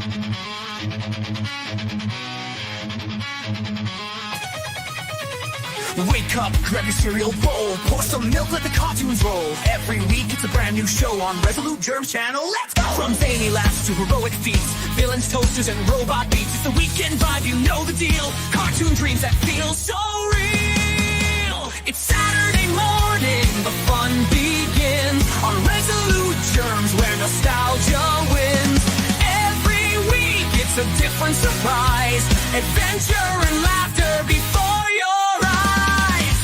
Wake up, grab your cereal bowl, pour some milk, let the cartoons roll. Every week it's a brand new show on Resolute Germs channel. Let's go! From zany laughs to heroic feats, villains, toasters, and robot beats. It's the weekend vibe, you know the deal. Cartoon dreams that feel so real. It's Saturday morning, the fun begins on Resolute Germs, where nostalgia wins. Every week it's a different surprise, adventure and laughter before your eyes.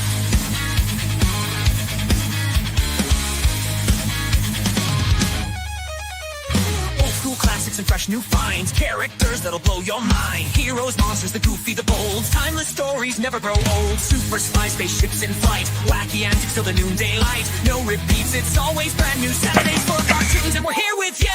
Old school classics and fresh new finds, characters that'll blow your mind. Heroes, monsters, the goofy, the bold, timeless stories never grow old. Super spy spaceships in flight, wacky antics till the noonday light. No repeats, it's always brand new Saturdays for cartoons, and we're here with you.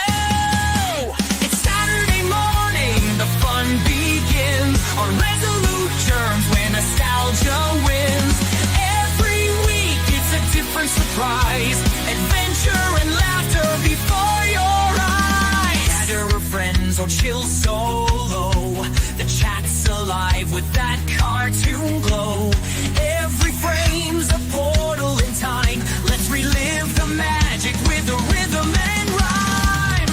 It's Saturday morning, the fun begins on Resolute Germs, where nostalgia wins. Every week it's a different surprise, adventure and laughter before your eyes. Gather of friends or chill solo, the chat's alive with that cartoon glow. Every frame's a portal in time, let's relive the magic with the rhythm and rhyme.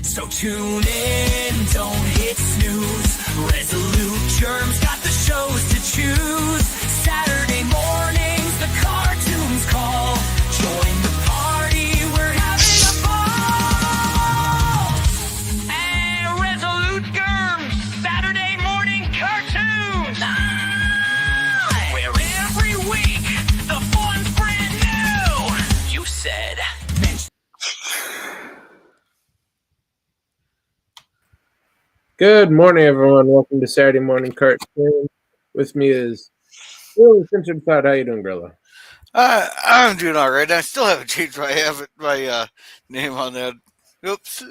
So tune in, don't hit snooze. Resolute Germs got the shows to choose. Saturday mornings, the cartoons call. Join the party, we're having a ball. Hey, Resolute Germs, Saturday morning cartoons. Where every week, the fun's brand new. You said. Good morning, everyone. Welcome to Saturday Morning Cartoon. With me is Will Simpson. How you doing, Gorilla? I'm doing all right. I still haven't changed my name on that. Oops.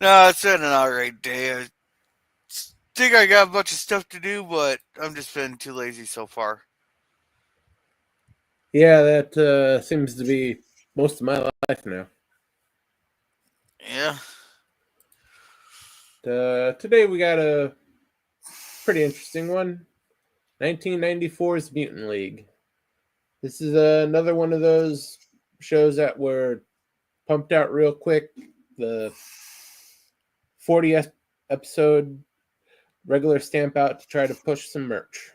No, it's been an all right day. I think I got a bunch of stuff to do, but I'm just been too lazy so far. Yeah, that seems to be most of my life now. Yeah. Today we got a pretty interesting one. 1994's Mutant League. This is another one of those shows that were pumped out real quick. The 40th episode regular stamp out to try to push some merch.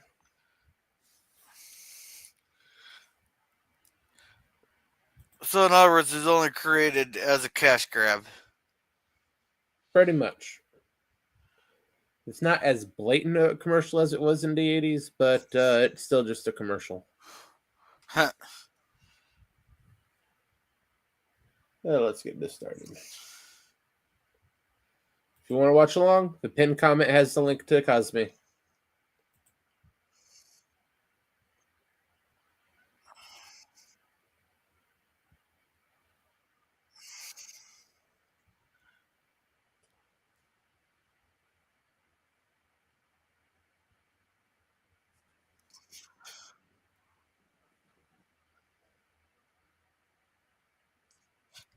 So in other words, it's only created as a cash grab. Pretty much. It's not as blatant a commercial as it was in the 80s, but it's still just a commercial. Huh. Let's get this started. If you want to watch along, the pinned comment has the link to Cosme.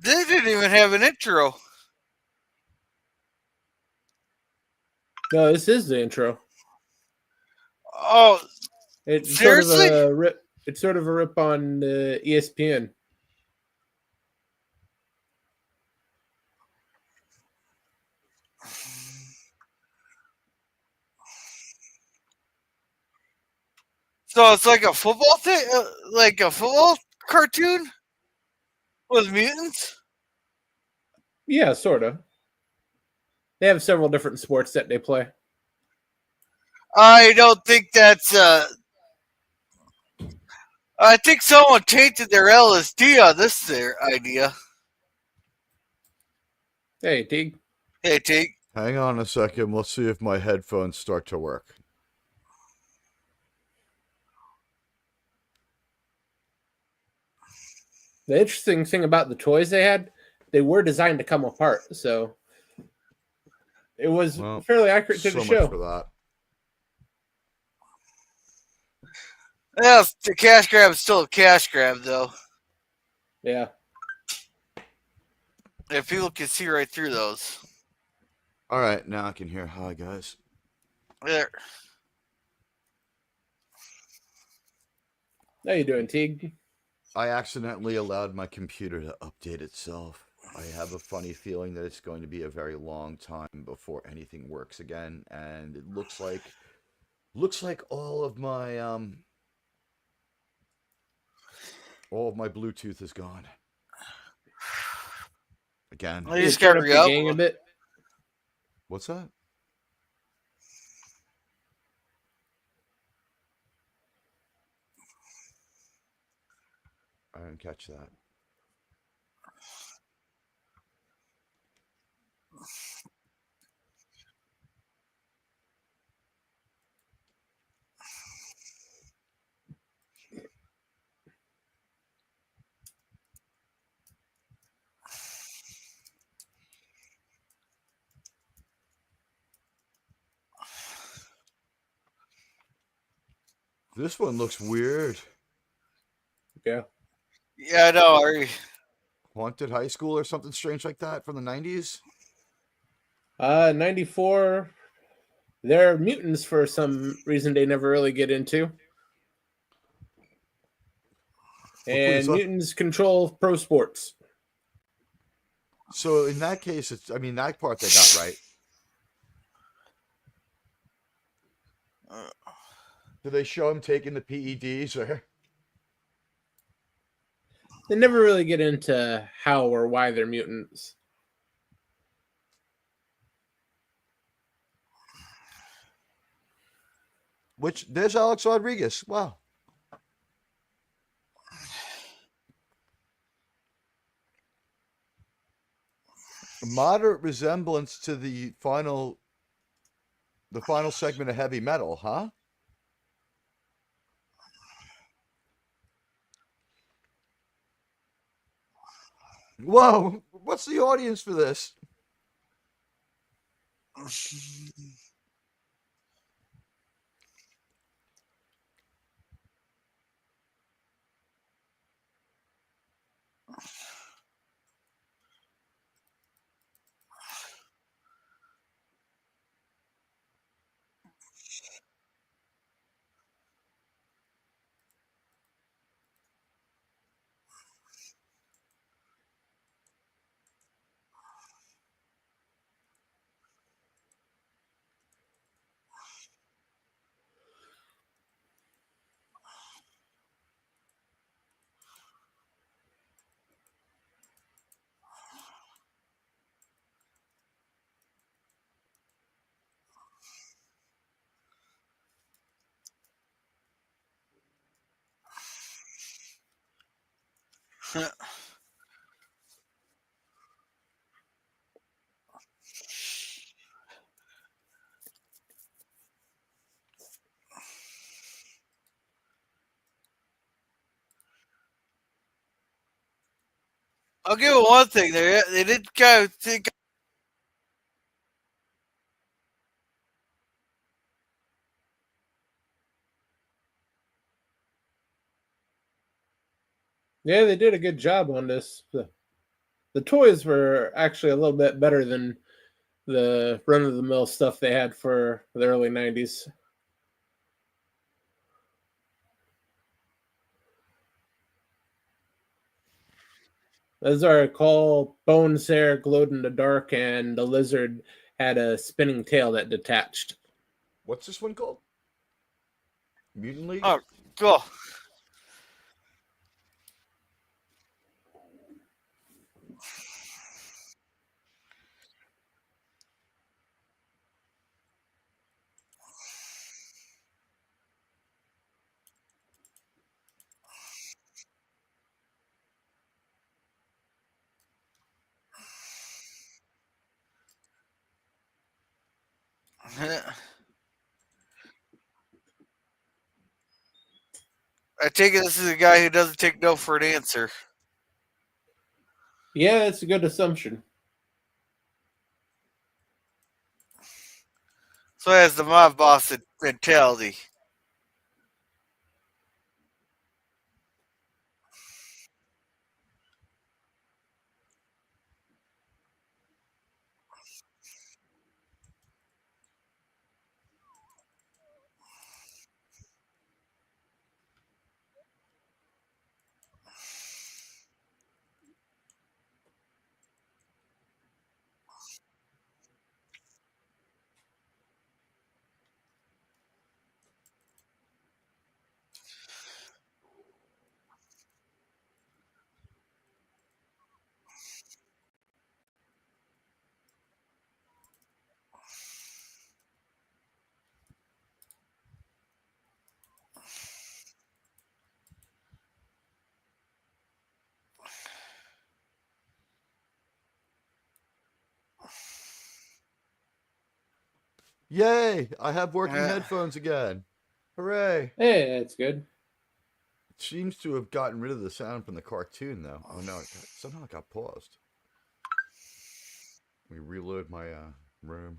They didn't even have an intro. No, this is the intro. Oh, It's seriously? Sort of a rip. It's sort of a rip on ESPN. So it's like a football thing, like a football cartoon with mutants. Yeah, sort of. They have several different sports that they play. I don't think that's. I think someone tainted their LSD on this their idea. Hey, Teague. Hey, Teague. Hang on a second. Let's see if my headphones start to work. The interesting thing about the toys they had, they were designed to come apart, so it was fairly accurate to the show. Much for that. Yeah, the cash grab is still a cash grab, though. Yeah. If people can see right through those. All right, now I can hear. Hi, guys. There. How you doing, Teague? I accidentally allowed my computer to update itself. I have a funny feeling that it's going to be a very long time before anything works again, and it looks like all of my Bluetooth is gone again. Well, you You just got turn to up re the gain a upload. bit. What's that? I didn't catch that. This one looks weird. Yeah. Yeah, I know. Ari. Haunted High School or something strange like that from the 90s? 94. They're mutants for some reason they never really get into. Oh, please. And mutants control pro sports. So in that case, that part they got right. Do they show him taking the PEDs or? They never really get into how or why they're mutants. Which there's Alex Rodriguez. Wow. A moderate resemblance to the final segment of Heavy Metal, huh? Whoa, what's the audience for this? I'll give it one thing. They did kind of think. Yeah, they did a good job on this. The toys were actually a little bit better than the run of the mill stuff they had for the early 90s. As I recall, Bone Sarah glowed in the dark, and the lizard had a spinning tail that detached. What's this one called? Mutant League? Oh, cool. I take it this is a guy who doesn't take no for an answer. Yeah, that's a good assumption. So he has the mob boss mentality. Yay! I have working Yeah. headphones again. Hooray! Hey, that's good. It seems to have gotten rid of the sound from the cartoon, though. Oh no, somehow it got paused. Let me reload my room.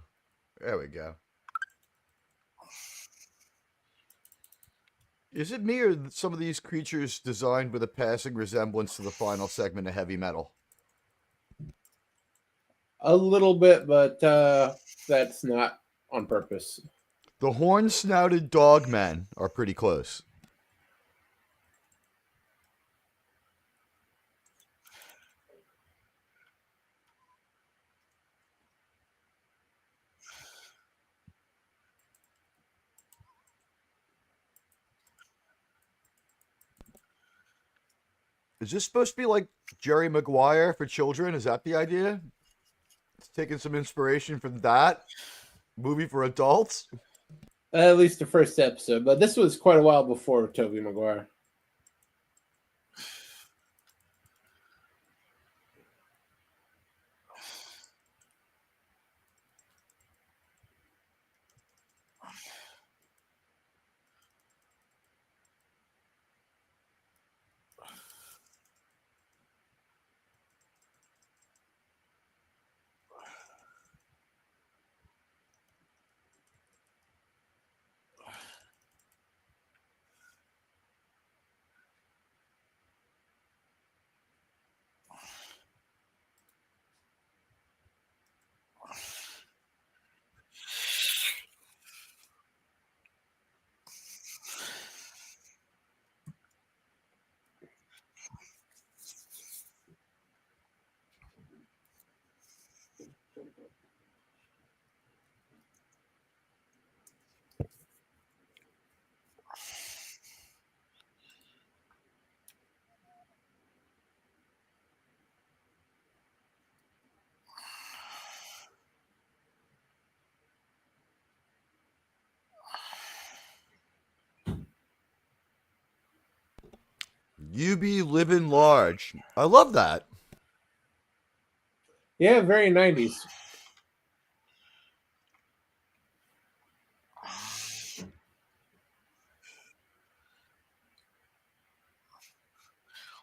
There we go. Is it me or some of these creatures designed with a passing resemblance to the final segment of Heavy Metal? A little bit, but that's not on purpose. The horn-snouted dogmen are pretty close. Is this supposed to be like Jerry Maguire for children? Is that the idea? It's taking some inspiration from that movie for adults? At least the first episode, but this was quite a while before Tobey Maguire. You be living large. I love that. Yeah, very 90s.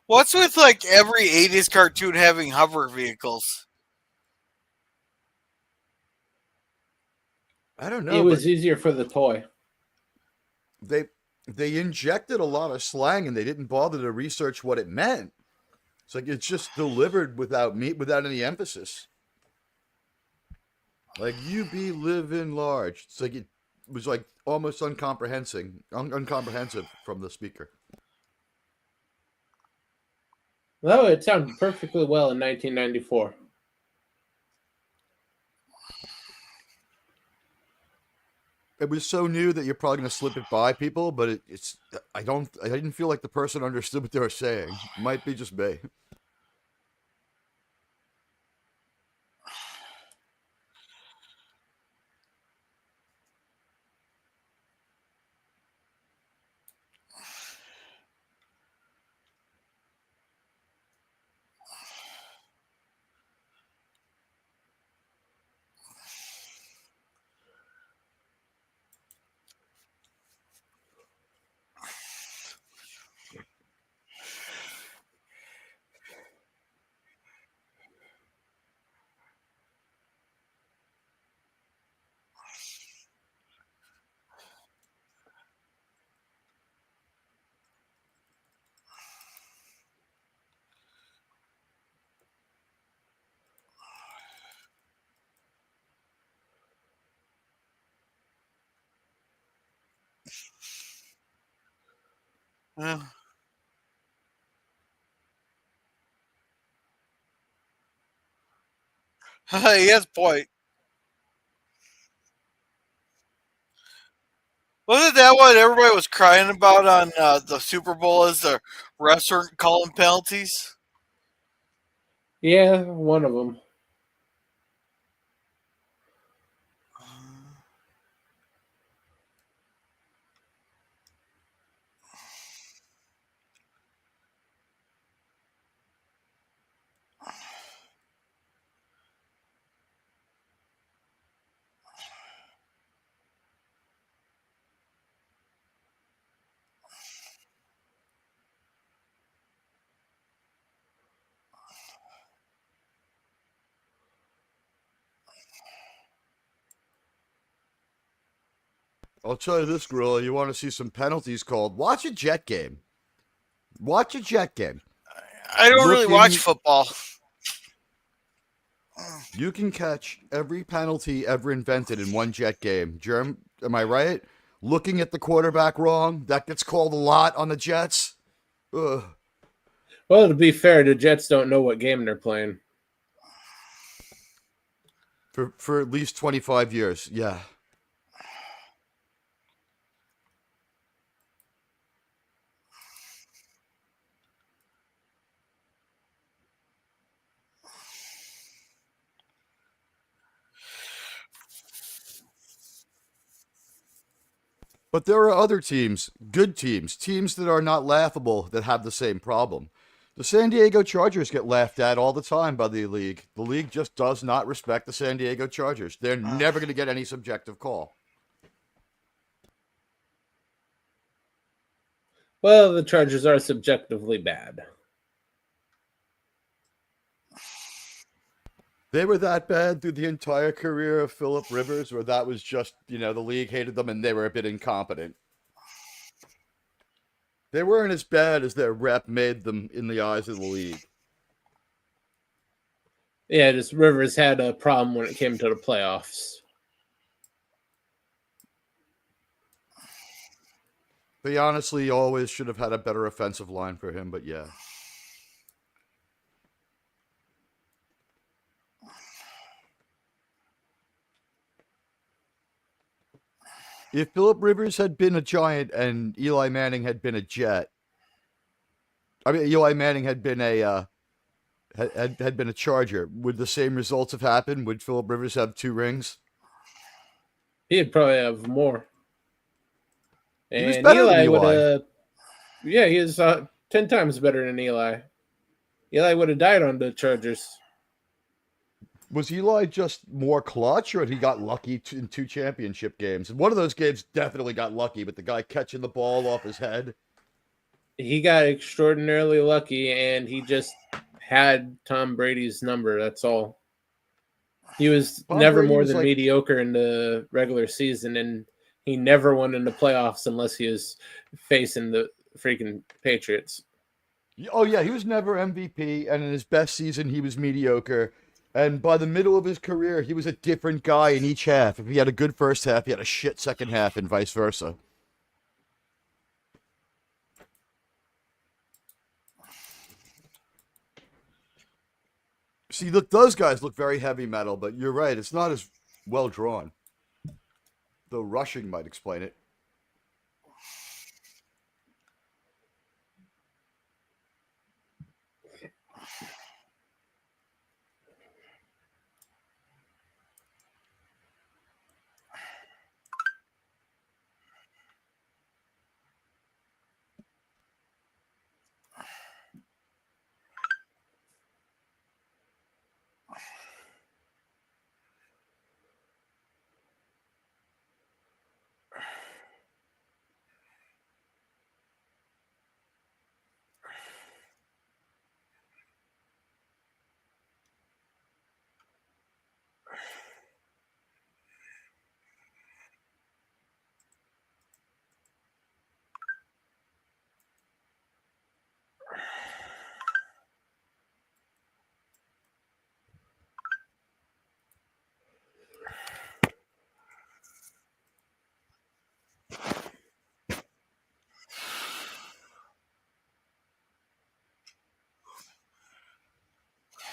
What's with like every 80s cartoon having hover vehicles? I don't It know, but was easier for the toy. they they injected a lot of slang and they didn't bother to research what it meant. It's like it's just delivered without any emphasis. Like you be living large. It's like it was like almost uncomprehensive from the speaker. No, it sounded perfectly well in 1994. It was so new that you're probably gonna slip it by people, but it's I didn't feel like the person understood what they were saying. Might be just me. Yeah. He has a point. Wasn't that what everybody was crying about on the Super Bowl as the restaurant calling penalties? Yeah, one of them. I'll tell you this, Gorilla. You want to see some penalties called? Watch a Jet game. Watch a Jet game. I don't really watch football. You can catch every penalty ever invented in one Jet game. Germ, am I right? Looking at the quarterback wrong, that gets called a lot on the Jets. Ugh. Well, to be fair, the Jets don't know what game they're playing. For at least 25 years, yeah. But there are other teams, good teams, teams that are not laughable that have the same problem. The San Diego Chargers get laughed at all the time by the league. The league just does not respect the San Diego Chargers. They're never going to get any subjective call. Well, the Chargers are subjectively bad. They were that bad through the entire career of Phillip Rivers, where that was just, the league hated them and they were a bit incompetent. They weren't as bad as their rep made them in the eyes of the league. Yeah, just Rivers had a problem when it came to the playoffs. They honestly always should have had a better offensive line for him, but yeah. If Phillip Rivers had been a Giant and Eli Manning had been a Jet, Eli Manning had been a had been a Charger, would the same results have happened? Would Phillip Rivers have 2 rings? He'd probably have more. He was And better than Eli would Eli. have. Yeah, he is 10 times better than Eli. Eli would have died on the Chargers. Was Eli just more clutch, or had he got lucky in 2 championship games? And one of those games definitely got lucky, with the guy catching the ball off his head. He got extraordinarily lucky, and he just had Tom Brady's number. That's all. He was Tom never Brady more was than like- mediocre in the regular season, and he never won in the playoffs unless he was facing the freaking Patriots. Oh, yeah, he was never MVP, and in his best season, he was mediocre. And by the middle of his career, he was a different guy in each half. If he had a good first half, he had a shit second half, and vice versa. See, look, those guys look very heavy metal, but you're right, it's not as well drawn. Though rushing might explain it.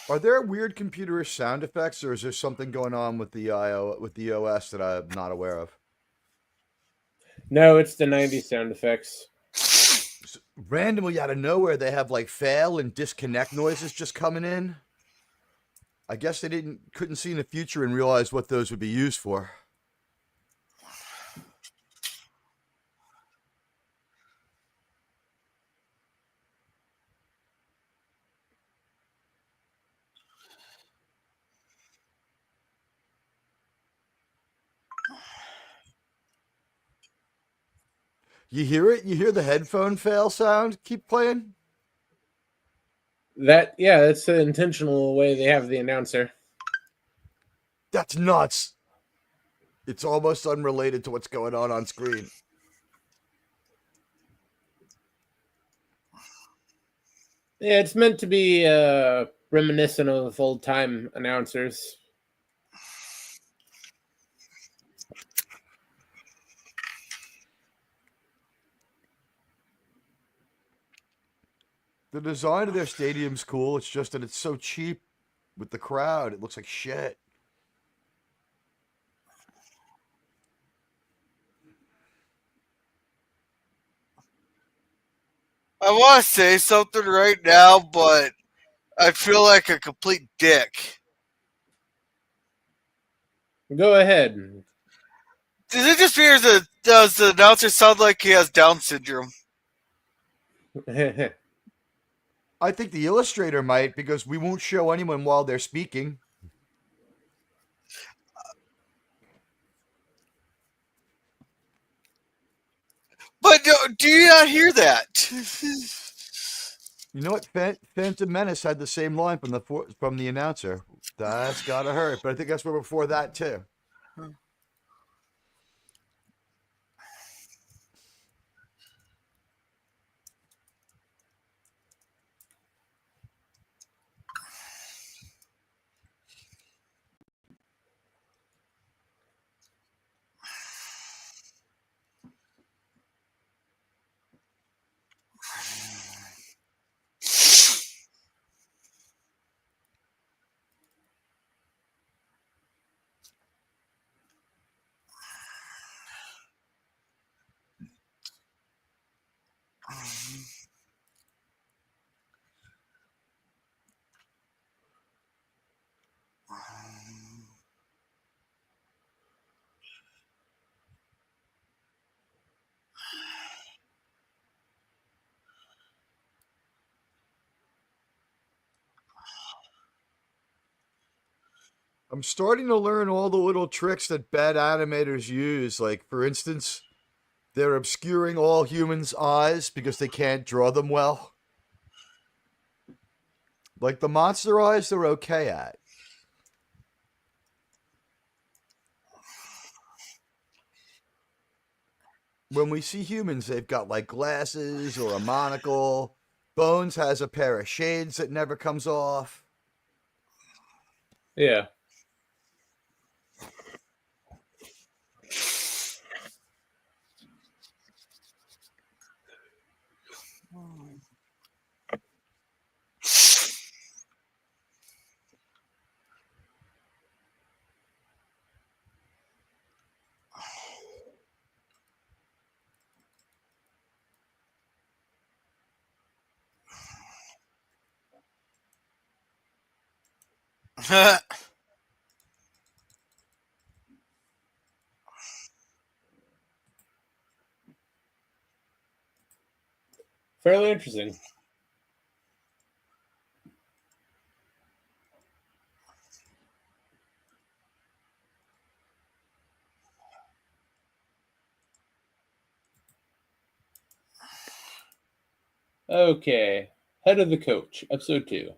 Are there weird computer sound effects, or is there something going on with the OS that I'm not aware of? No, it's the 90s sound effects. Randomly out of nowhere, they have like fail and disconnect noises just coming in. I guess they couldn't see in the future and realize what those would be used for. You hear it? You hear the headphone fail sound? Keep playing. That's the intentional way they have the announcer. That's nuts. It's almost unrelated to what's going on screen. Yeah, it's meant to be reminiscent of old time announcers. The design of their stadium's cool. It's just that it's so cheap with the crowd. It looks like shit. I want to say something right now, but I feel like a complete dick. Go ahead. Does it just appear does the announcer sound like he has Down syndrome? I think the illustrator might because we won't show anyone while they're speaking. But do you not hear that? You know what? Phantom Menace had the same line from the announcer. That's gotta hurt. But I think that's where before that too. I'm starting to learn all the little tricks that bad animators use. Like, for instance, they're obscuring all humans' eyes because they can't draw them well. Like the monster eyes, they're okay at. When we see humans, they've got like glasses or a monocle. Bones has a pair of shades that never comes off. Yeah. Fairly interesting. Okay. Head of the Coach, episode 2.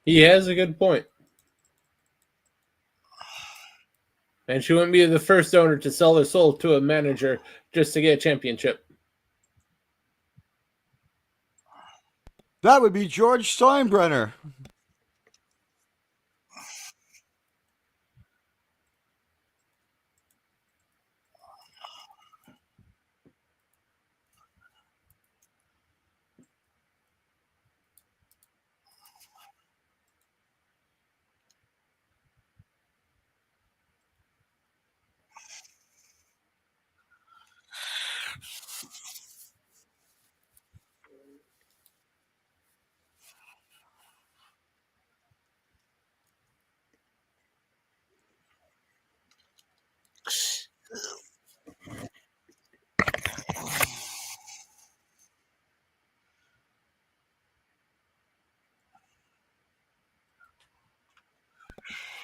He has a good point. And she wouldn't be the first owner to sell their soul to a manager just to get a championship. That would be George Steinbrenner.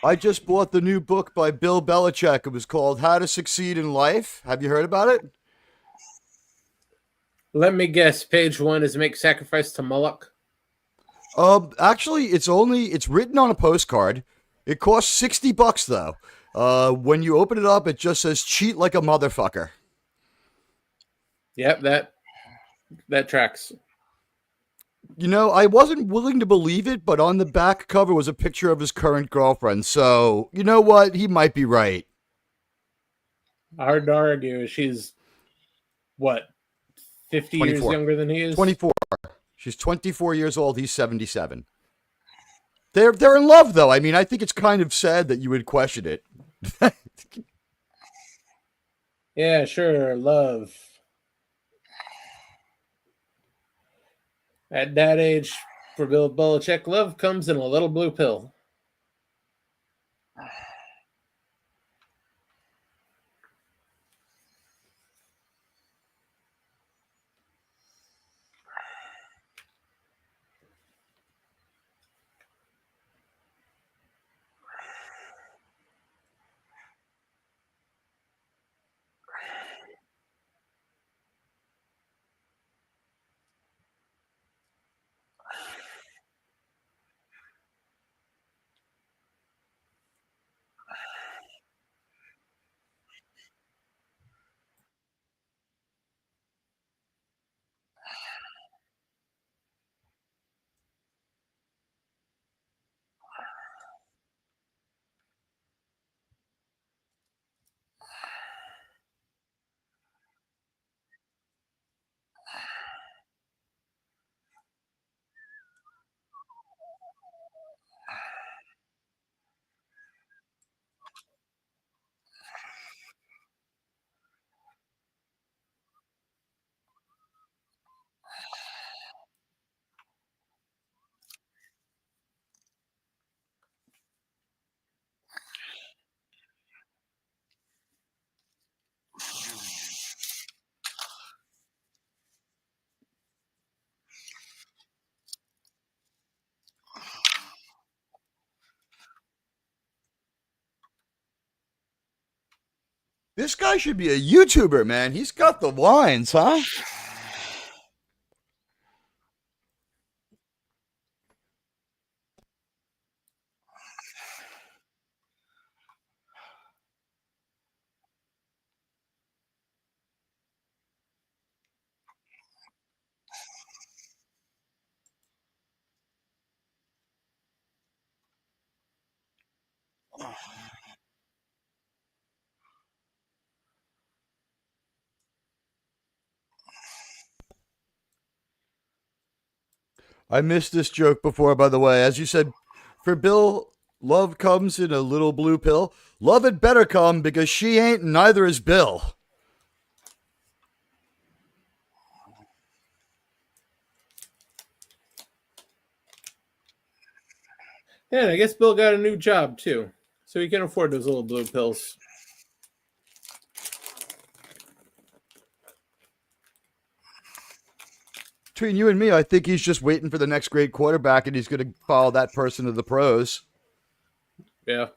I just bought the new book by Bill Belichick. It was called How to Succeed in Life. Have you heard about it? Let me guess, page 1 is make sacrifice to Moloch. Actually, it's written on a postcard. It costs $60 though. When you open it up, it just says cheat like a motherfucker. Yep, that tracks. You know, I wasn't willing to believe it, but on the back cover was a picture of his current girlfriend. So, you know what? He might be right. Hard to argue. She's, what, 50 years 24. younger than he is? 24. She's 24 years old. He's 77. They're in love, though. I mean, I think it's kind of sad that you would question it. Yeah, sure, love. At that age, for Bill Belichick, love comes in a little blue pill. This guy should be a YouTuber, man. He's got the lines, huh? I missed this joke before, by the way. As you said, for Bill, love comes in a little blue pill. Love had better come because she ain't, and neither is Bill. Yeah, and I guess Bill got a new job too, so he can afford those little blue pills. Between you and me, I think he's just waiting for the next great quarterback, and he's going to follow that person to the pros. Yeah.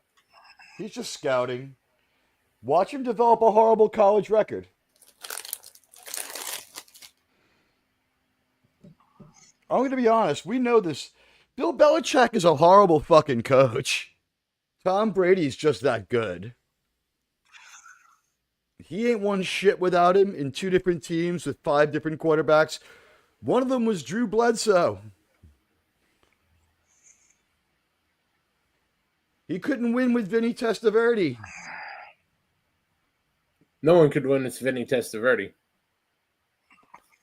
He's just scouting. Watch him develop a horrible college record. I'm going to be honest. We know this. Bill Belichick is a horrible fucking coach. Tom Brady's just that good. He ain't won shit without him in 2 different teams with 5 different quarterbacks. One of them was Drew Bledsoe. He couldn't win with Vinny Testaverde. No one could win this Vinny Testaverde.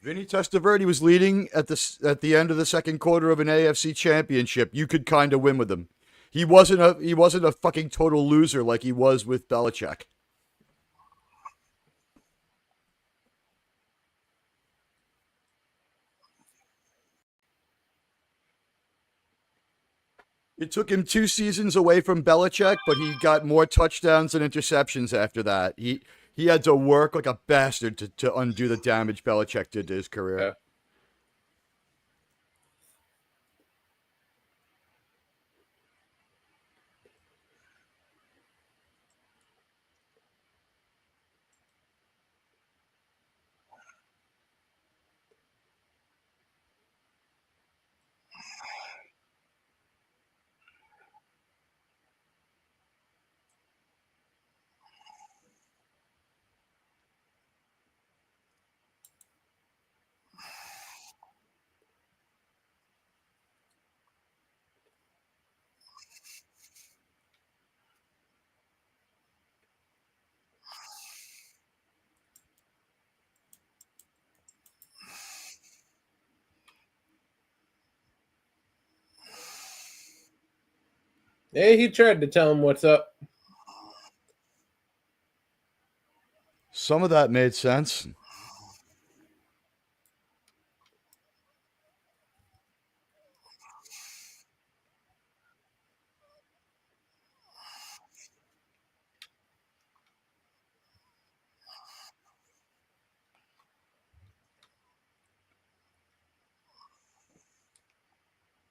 Vinny Testaverde was leading at the end of the second quarter of an AFC championship. You could kind of win with him. He wasn't a fucking total loser like he was with Belichick. It took him 2 seasons away from Belichick, but he got more touchdowns and interceptions after that. He had to work like a bastard to undo the damage Belichick did to his career. Yeah. Yeah, he tried to tell him what's up. Some of that made sense.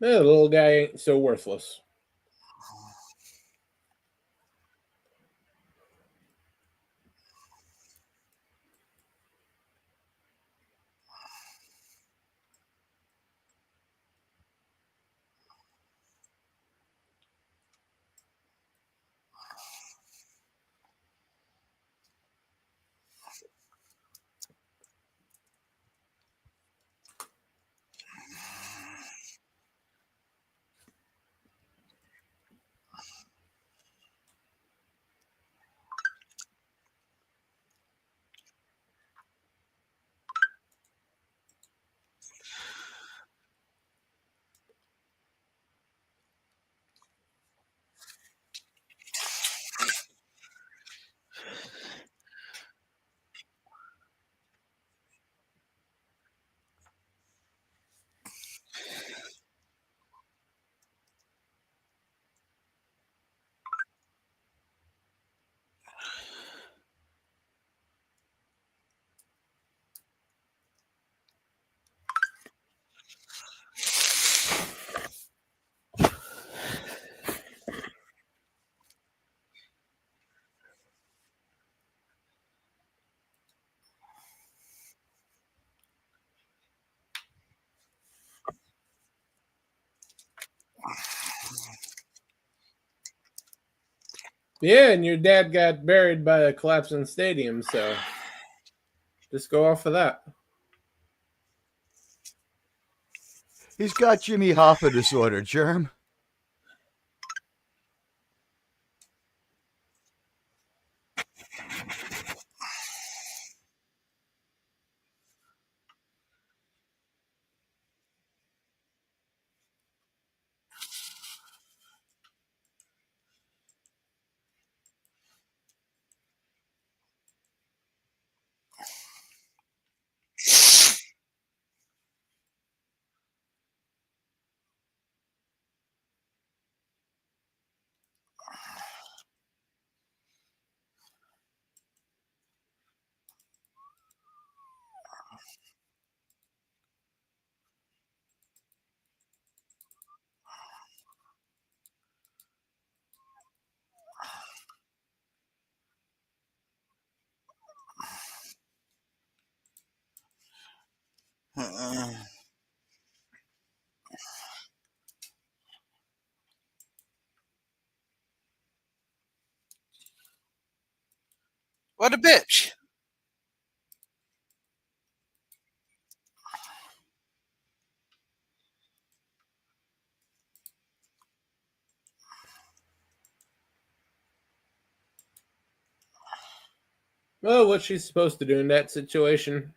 Yeah, the little guy ain't so worthless. Yeah, and your dad got buried by a collapsing stadium, so just go off of that. He's got Jimmy Hoffa disorder, Germ. What a bitch. Well, what's she supposed to do in that situation?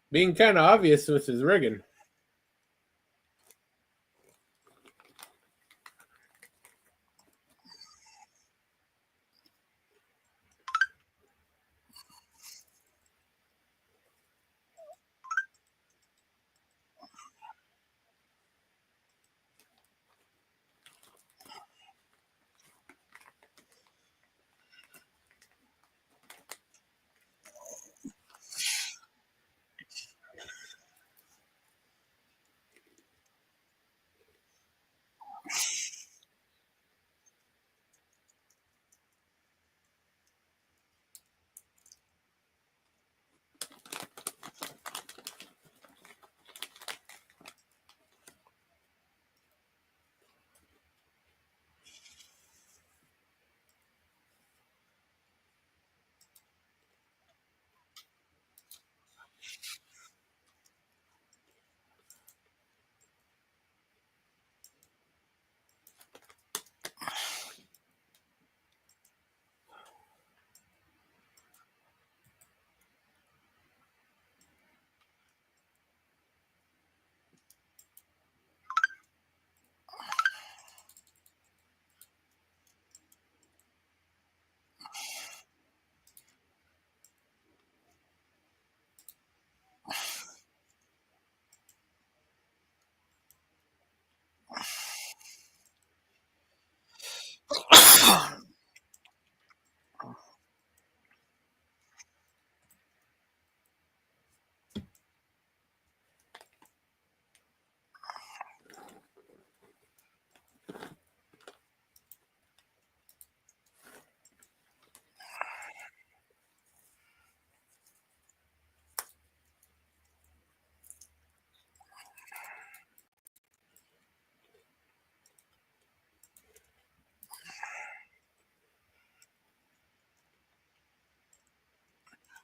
Being kind of obvious with his rigging.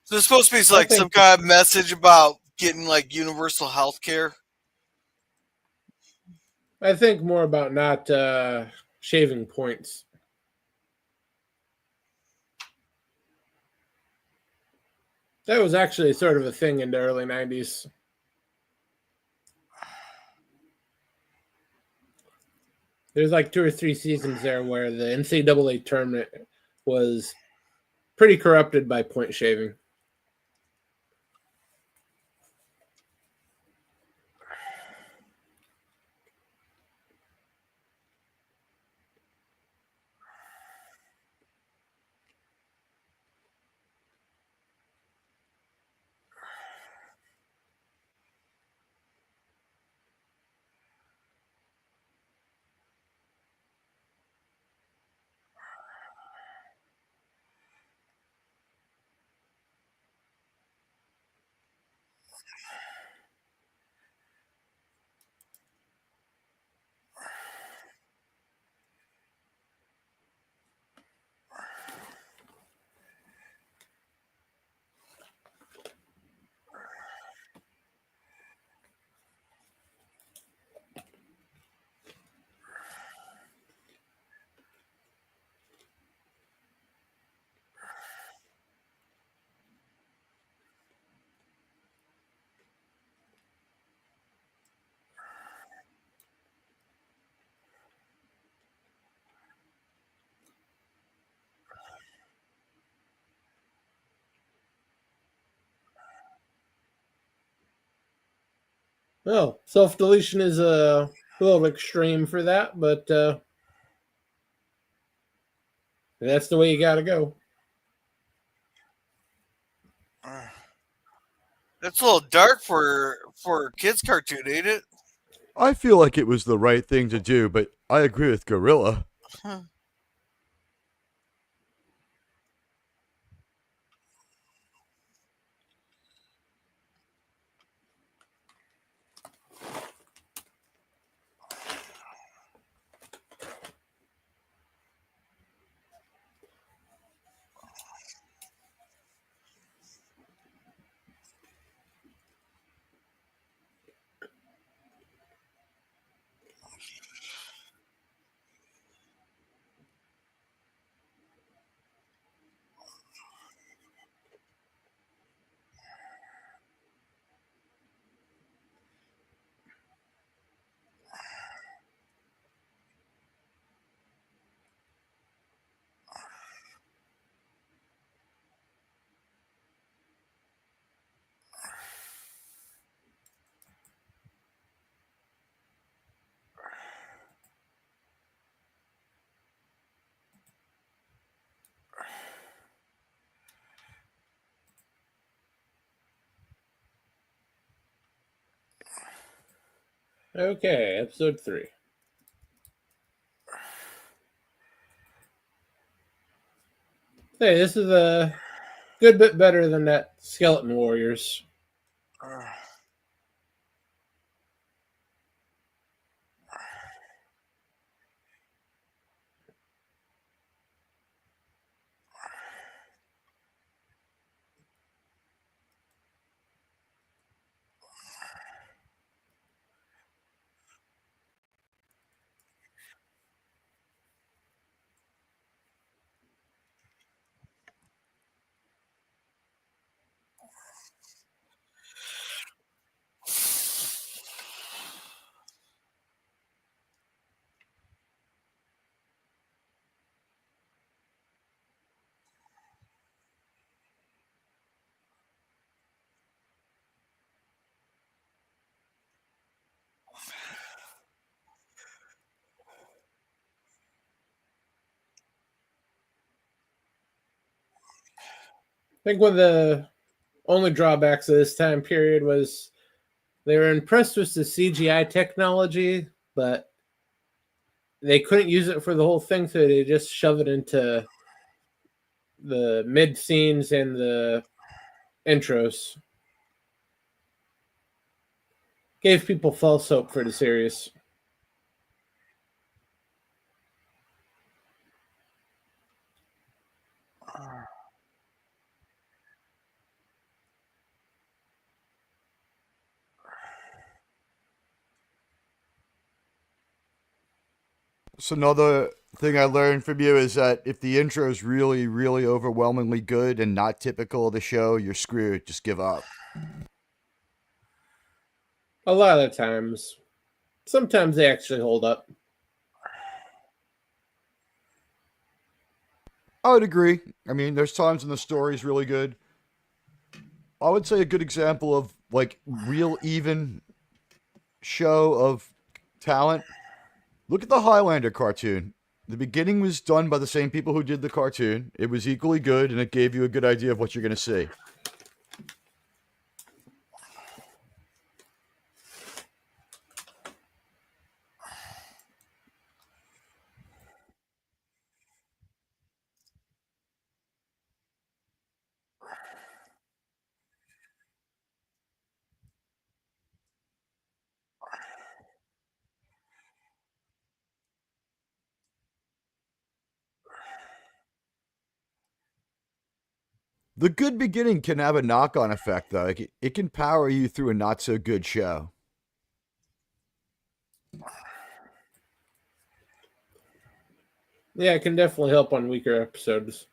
So there's supposed to be I like some think- kind of message about getting like universal health care. I think more about not shaving points. That was actually sort of a thing in the early 90s. There's like 2 or 3 seasons there where the NCAA tournament was pretty corrupted by point shaving. Well, self deletion is a little extreme for that, but that's the way you got to go. That's a little dark for a kids cartoon, ain't it? I feel like it was the right thing to do, but I agree with Gorilla. Huh. Okay, episode 3. Hey, this is a good bit better than that Skeleton Warriors. I think one of the only drawbacks of this time period was they were impressed with the CGI technology, but they couldn't use it for the whole thing, so they just shove it into the mid scenes and the intros. Gave people false hope for the series. So another thing I learned from you is that if the intro is really, really overwhelmingly good and not typical of the show, you're screwed. Just give up. A lot of the times. Sometimes they actually hold up. I would agree. I mean, there's times when the story's really good. I would say a good example of like real even show of talent. Look at the Highlander cartoon. The beginning was done by the same people who did the cartoon. It was equally good, and it gave you a good idea of what you're going to see. The good beginning can have a knock on effect, though. It can power you through a not so good show. Yeah, it can definitely help on weaker episodes.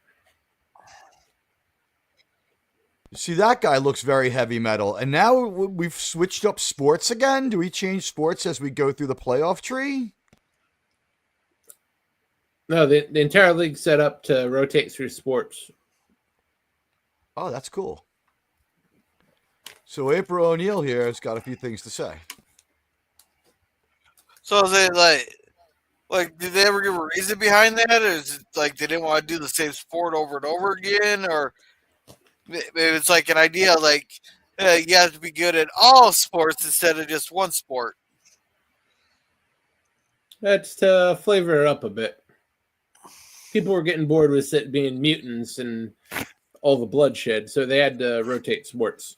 See, that guy looks very heavy metal. And now we've switched up sports again. Do we change sports as we go through the playoff tree? No, the entire league's set up to rotate through sports. Oh, that's cool. So April O'Neil here has got a few things to say. So is it like, did they ever give a reason behind that? Or is it like they didn't want to do the same sport over and over again? Or maybe it's like an idea like you have to be good at all sports instead of just one sport. That's to flavor it up a bit. People were getting bored with it being mutants and all the bloodshed, so they had to rotate sports.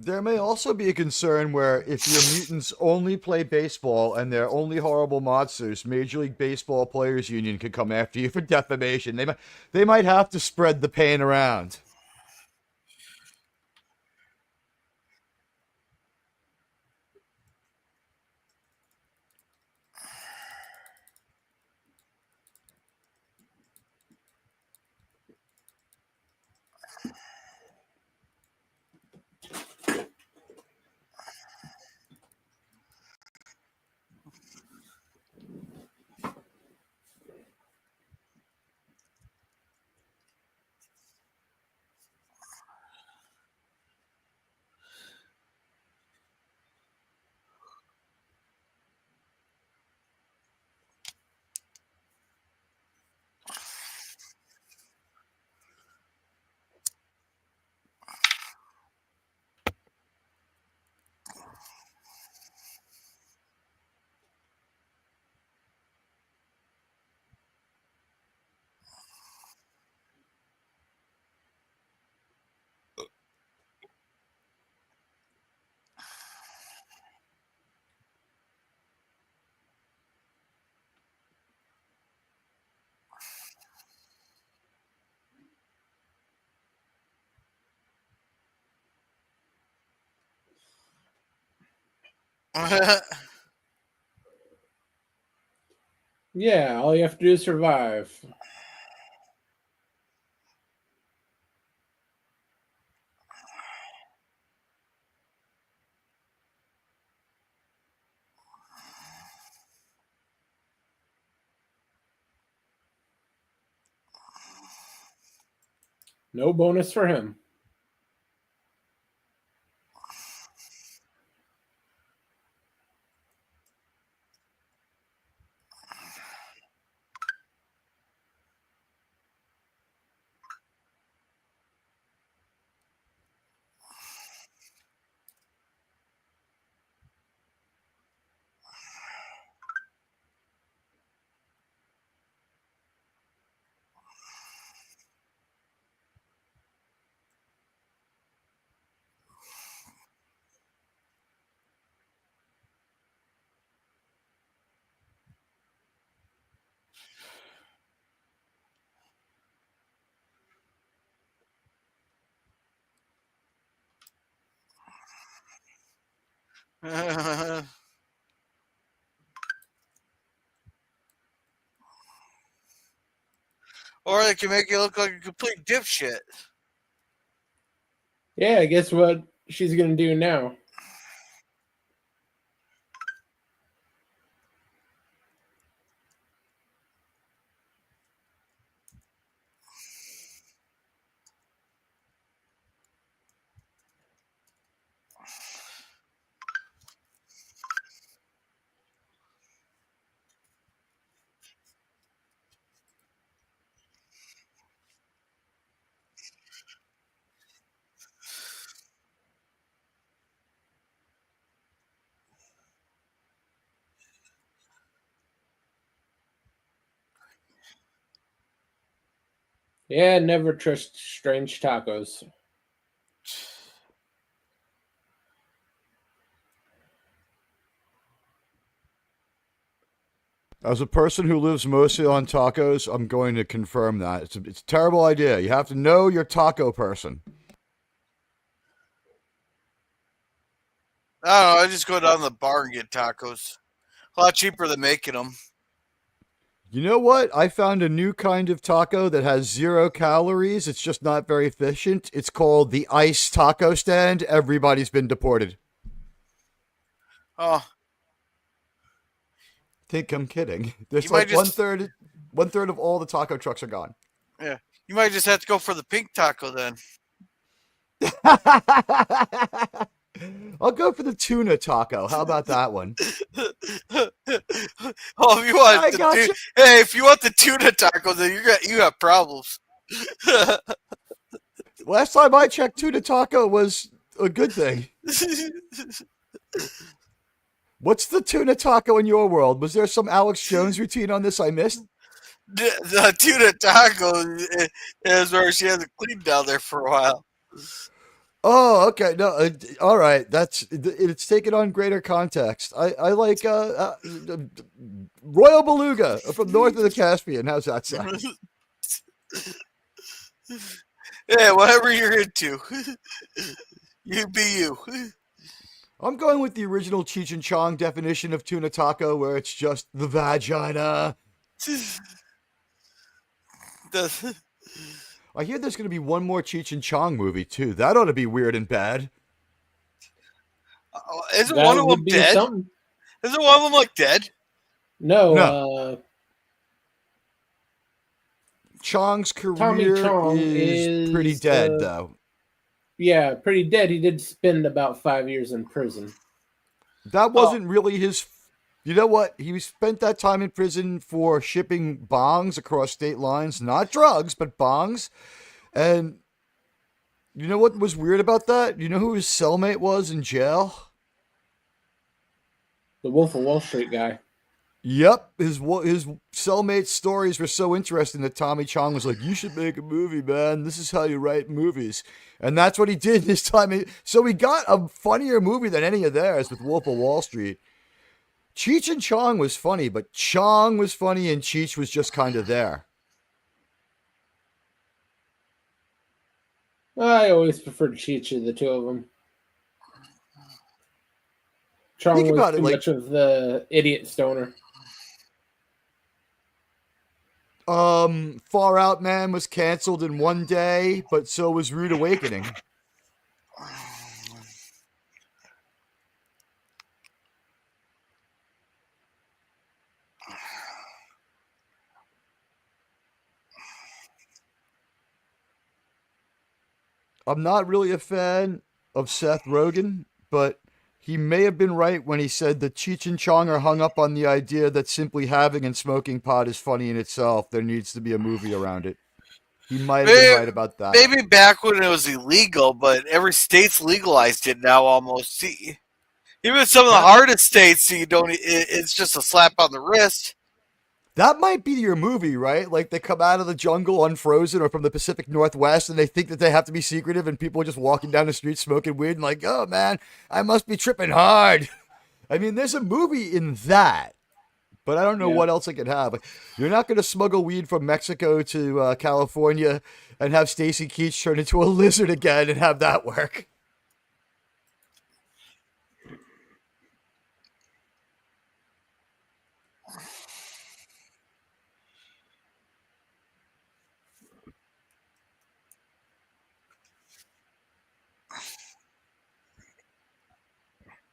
There may also be a concern where if your mutants only play baseball and they're only horrible monsters, Major League Baseball Players Union could come after you for defamation. They might have to spread the pain around. Yeah, all you have to do is survive. No bonus for him. Or they can make you look like a complete dipshit. Yeah, guess what she's gonna do now? Yeah, never trust strange tacos. As a person who lives mostly on tacos, I'm going to confirm that. It's a terrible idea. You have to know your taco person. I don't know. I just go down to the bar and get tacos. A lot cheaper than making them. You know what? I found a new kind of taco that has 0 calories. It's just not very efficient. It's called the Ice Taco Stand. Everybody's been deported. Oh, Think I'm kidding. There's you might like just one third of all the taco trucks are gone. yeah. You might just have to go for the pink taco then. I'll go for the tuna taco. How about that one? Oh, if you want I the got you. hey, if you want the tuna taco, then you got problems. Last time I checked, tuna taco was a good thing. What's the tuna taco in your world? Was there some Alex Jones routine on this I missed? The tuna taco is where she hasn't cleaned down there for a while. Oh, okay. No, all right. It's taken on greater context. I like Royal Beluga from north of the Caspian. How's that sound? Yeah, whatever you're into, you be you. I'm going with the original Cheech and Chong definition of tuna taco, where it's just the vagina. I hear there's going to be one more Cheech and Chong movie too. That ought to be weird and bad. Isn't That one of them would be dead? something. Isn't one of them like dead? No, Chong's Tommy career Chong is pretty is dead, though. yeah, pretty dead. He did spend about 5 years in prison. That wasn't really his. You know what? He spent that time in prison for shipping bongs across state lines. Not drugs, but bongs. And you know what was weird about that? You know who his cellmate was in jail? The Wolf of Wall Street guy. Yep, his cellmate's stories were so interesting that Tommy Chong was like, "You should make a movie, man. This is how you write movies," and that's what he did this time. So he got a funnier movie than any of theirs with Wolf of Wall Street. Cheech and Chong was funny, but Chong was funny and Cheech was just kind of there. I always preferred Cheech of the two of them. Chong Think was about it, too like- much of the idiot stoner. Far Out Man was canceled in one day, but so was Rude Awakening. I'm not really a fan of Seth Rogen, but he may have been right when he said that Cheech and Chong are hung up on the idea that simply having and smoking pot is funny in itself. There needs to be a movie around it. He might have been right about that. Maybe back when it was illegal, but every state's legalized it now almost. See, even some of the hardest states, you don't. It's just a slap on the wrist. That might be your movie, right? Like they come out of the jungle unfrozen or from the Pacific Northwest and they think that they have to be secretive and people are just walking down the street smoking weed and like, oh man, I must be tripping hard. I mean, there's a movie in that, but I don't know what else I could have. You're not going to smuggle weed from Mexico to California and have Stacy Keach turn into a lizard again and have that work.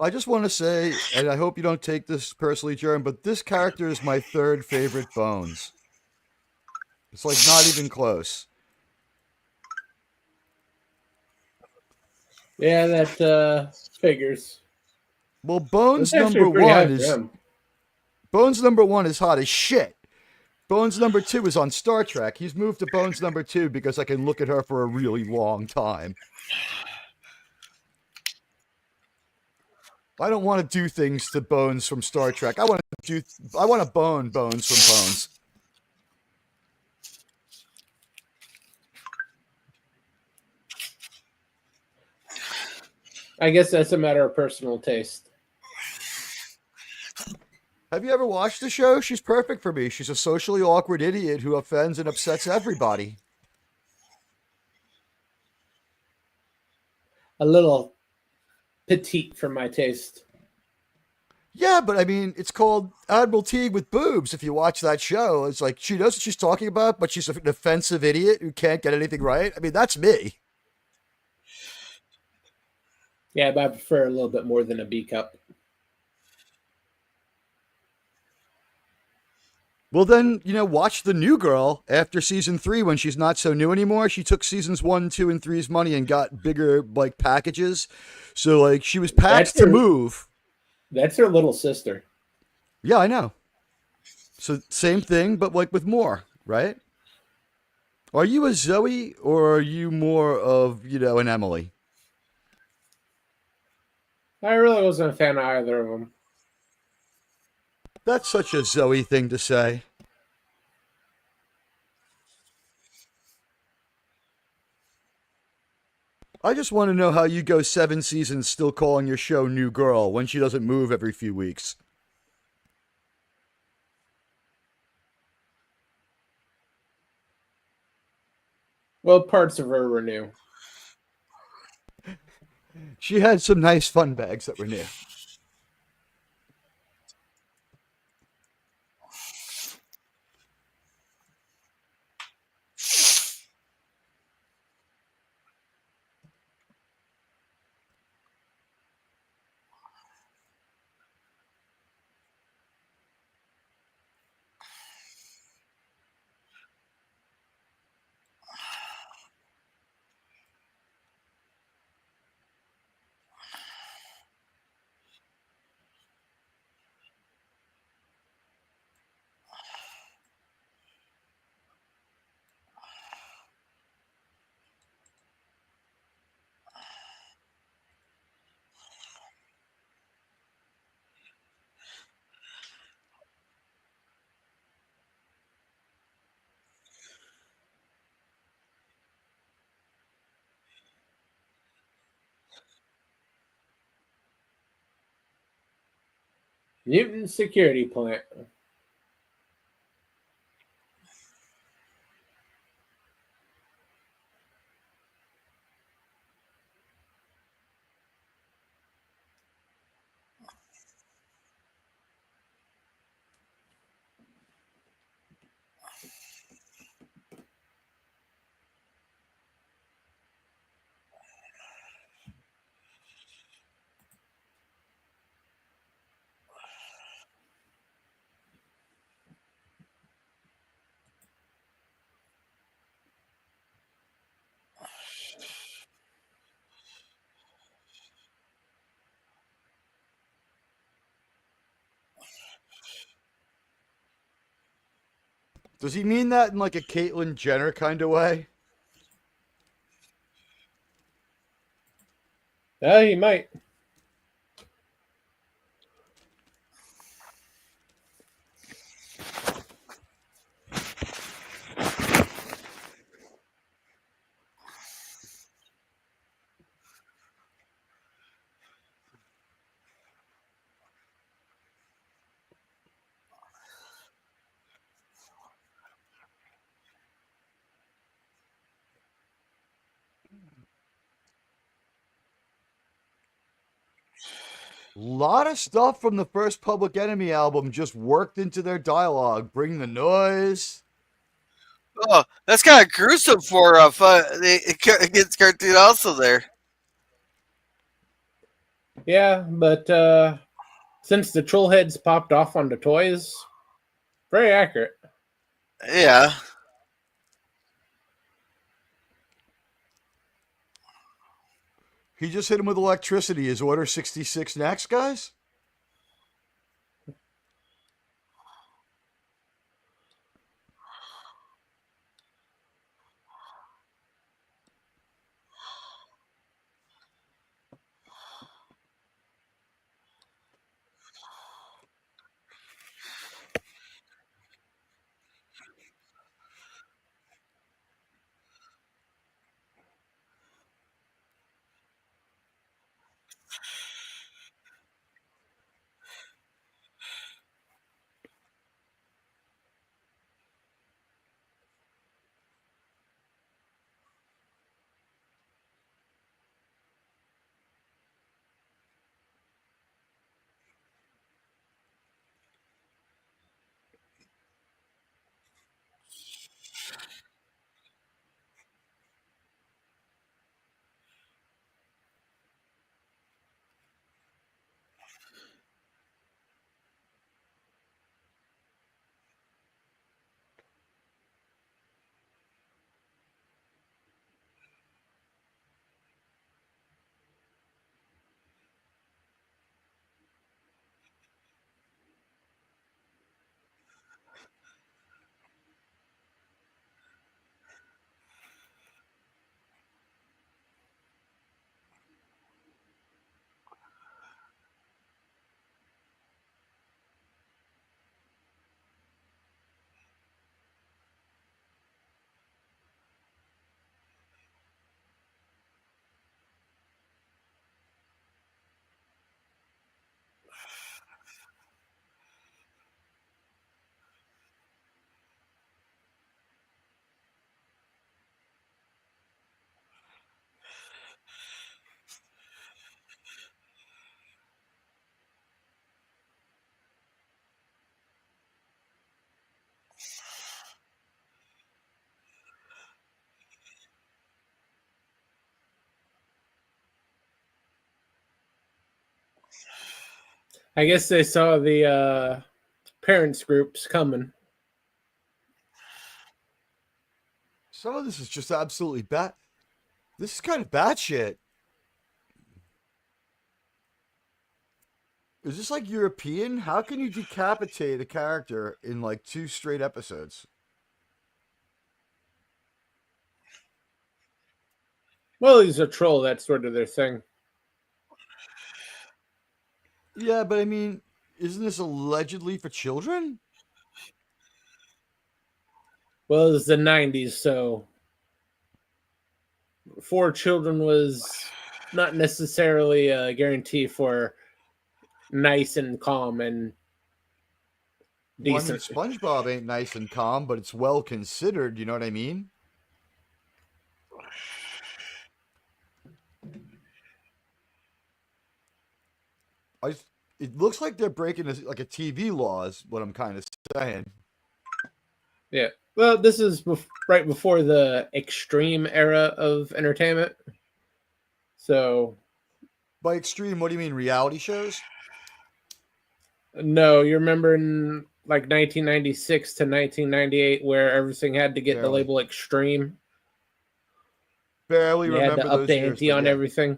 I just want to say, and I hope you don't take this personally, Jerem, but this character is my third favorite Bones. It's like not even close. Yeah, that figures. Well, That's actually pretty high for him. Bones number one is hot as shit. Bones number two is on Star Trek. He's moved to Bones number two because I can look at her for a really long time. I don't want to do things to Bones from Star Trek. I want to bone Bones from Bones. I guess that's a matter of personal taste. Have you ever watched the show? She's perfect for me. She's a socially awkward idiot who offends and upsets everybody. A little petite for my taste. Yeah, but I mean, it's called Admiral Teague with boobs. If you watch that show, it's like she knows what she's talking about, but she's an offensive idiot who can't get anything right. I mean, that's me. Yeah, but I prefer a little bit more than a B cup. Well, then, watch The New Girl after season 3 when she's not so new anymore. She took seasons 1, 2, and 3's money and got bigger, packages. So, she was packed to move. That's her little sister. Yeah, I know. So, same thing, but, with more, right? Are you a Zoe or are you more of, an Emily? I really wasn't a fan of either of them. That's such a Zoe thing to say. I just want to know how you go 7 seasons still calling your show New Girl when she doesn't move every few weeks. Well, parts of her were new. She had some nice fun bags that were new. Mutant security plant. Does he mean that in a Caitlyn Jenner kind of way? He might. A lot of stuff from the first Public Enemy album just worked into their dialogue. Bring the noise. Oh, that's kind of gruesome for it gets cartoon also there. Yeah, but since the troll heads popped off onto toys, very accurate. Yeah. He just hit him with electricity. Is Order 66 next, guys? I guess they saw the parents groups coming. Some of this is just absolutely bad. This is kind of bad shit. Is this like European? How can you decapitate a character in like 2 straight episodes? Well, he's a troll. That's sort of their thing. Yeah, but I mean, isn't this allegedly for children? Well, it was the 90s, so for children was not necessarily a guarantee for nice and calm and Well, I mean, decent. SpongeBob ain't nice and calm, but it's well considered. You know what I mean? I. It looks like they're breaking like a TV law. Is what I'm kind of saying. Yeah. Well, this is right before the extreme era of entertainment. So, By extreme, what do you mean? Reality shows? no, you remember in like 1996 to 1998 where everything had to get the Barely. label extreme? Barely They had to remember up those the years, ante but on yeah. everything.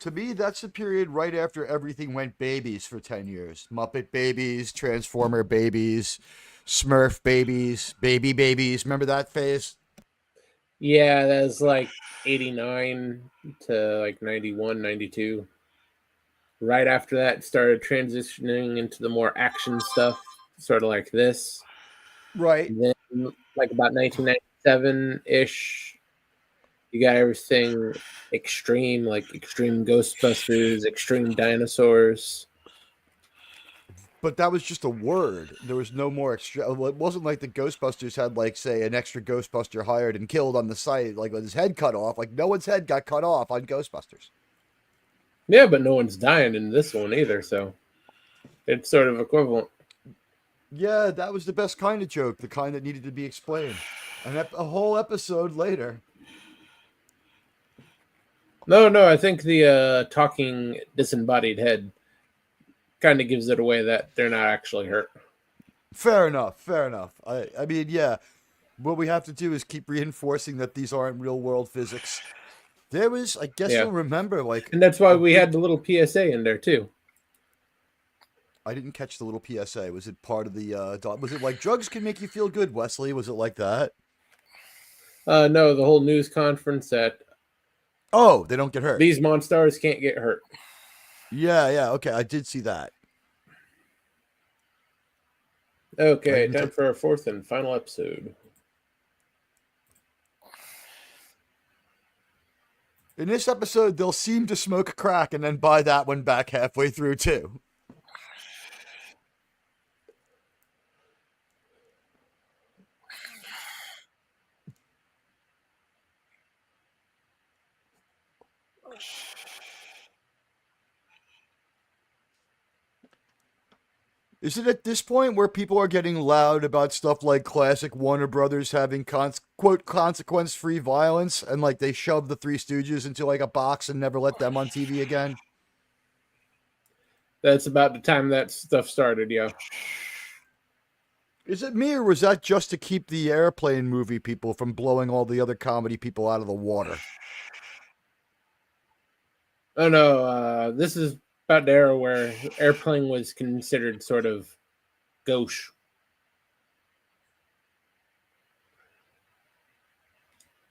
To me, that's the period right after everything went babies for 10 years. Muppet babies, Transformer babies, Smurf babies, baby babies. Remember that phase? Yeah, that's like 89 to like 91, 92. Right after that, started transitioning into the more action stuff, sort of like this. Right. And then, like about 1997 ish, you got everything extreme, like Extreme Ghostbusters, Extreme Dinosaurs. But that was just a word. There was no more extra. It wasn't like the Ghostbusters had, like, say, an extra Ghostbuster hired and killed on the site, like with his head cut off. Like, no one's head got cut off on Ghostbusters. Yeah, but no one's dying in this one either, so it's sort of equivalent. Yeah, that was the best kind of joke, the kind that needed to be explained. A whole episode later. No, I think the talking disembodied head kind of gives it away that they're not actually hurt. Fair enough. Fair enough. I mean, yeah. What we have to do is keep reinforcing that these aren't real world physics. There was, I guess Yeah. you'll remember, like And that's why a we big. had the little PSA in there too. I didn't catch the little PSA. Was it part of the? Was it like drugs can make you feel good, Wesley? Was it like that? No, the whole news conference that Oh, they don't get hurt. these monsters can't get hurt. Yeah, yeah. Okay, I did see that. I Okay, didn't. time for our fourth and final episode. In this episode, they'll seem to smoke crack and then buy that one back halfway through too. Is it at this point where people are getting loud about stuff like classic Warner Brothers having quote consequence-free violence, and like they shove the Three Stooges into like a box and never let them on TV again? That's about the time that stuff started, yeah. Is it me, or was that just to keep the airplane movie people from blowing all the other comedy people out of the water? Oh no, this is about the era where Airplane was considered sort of gauche.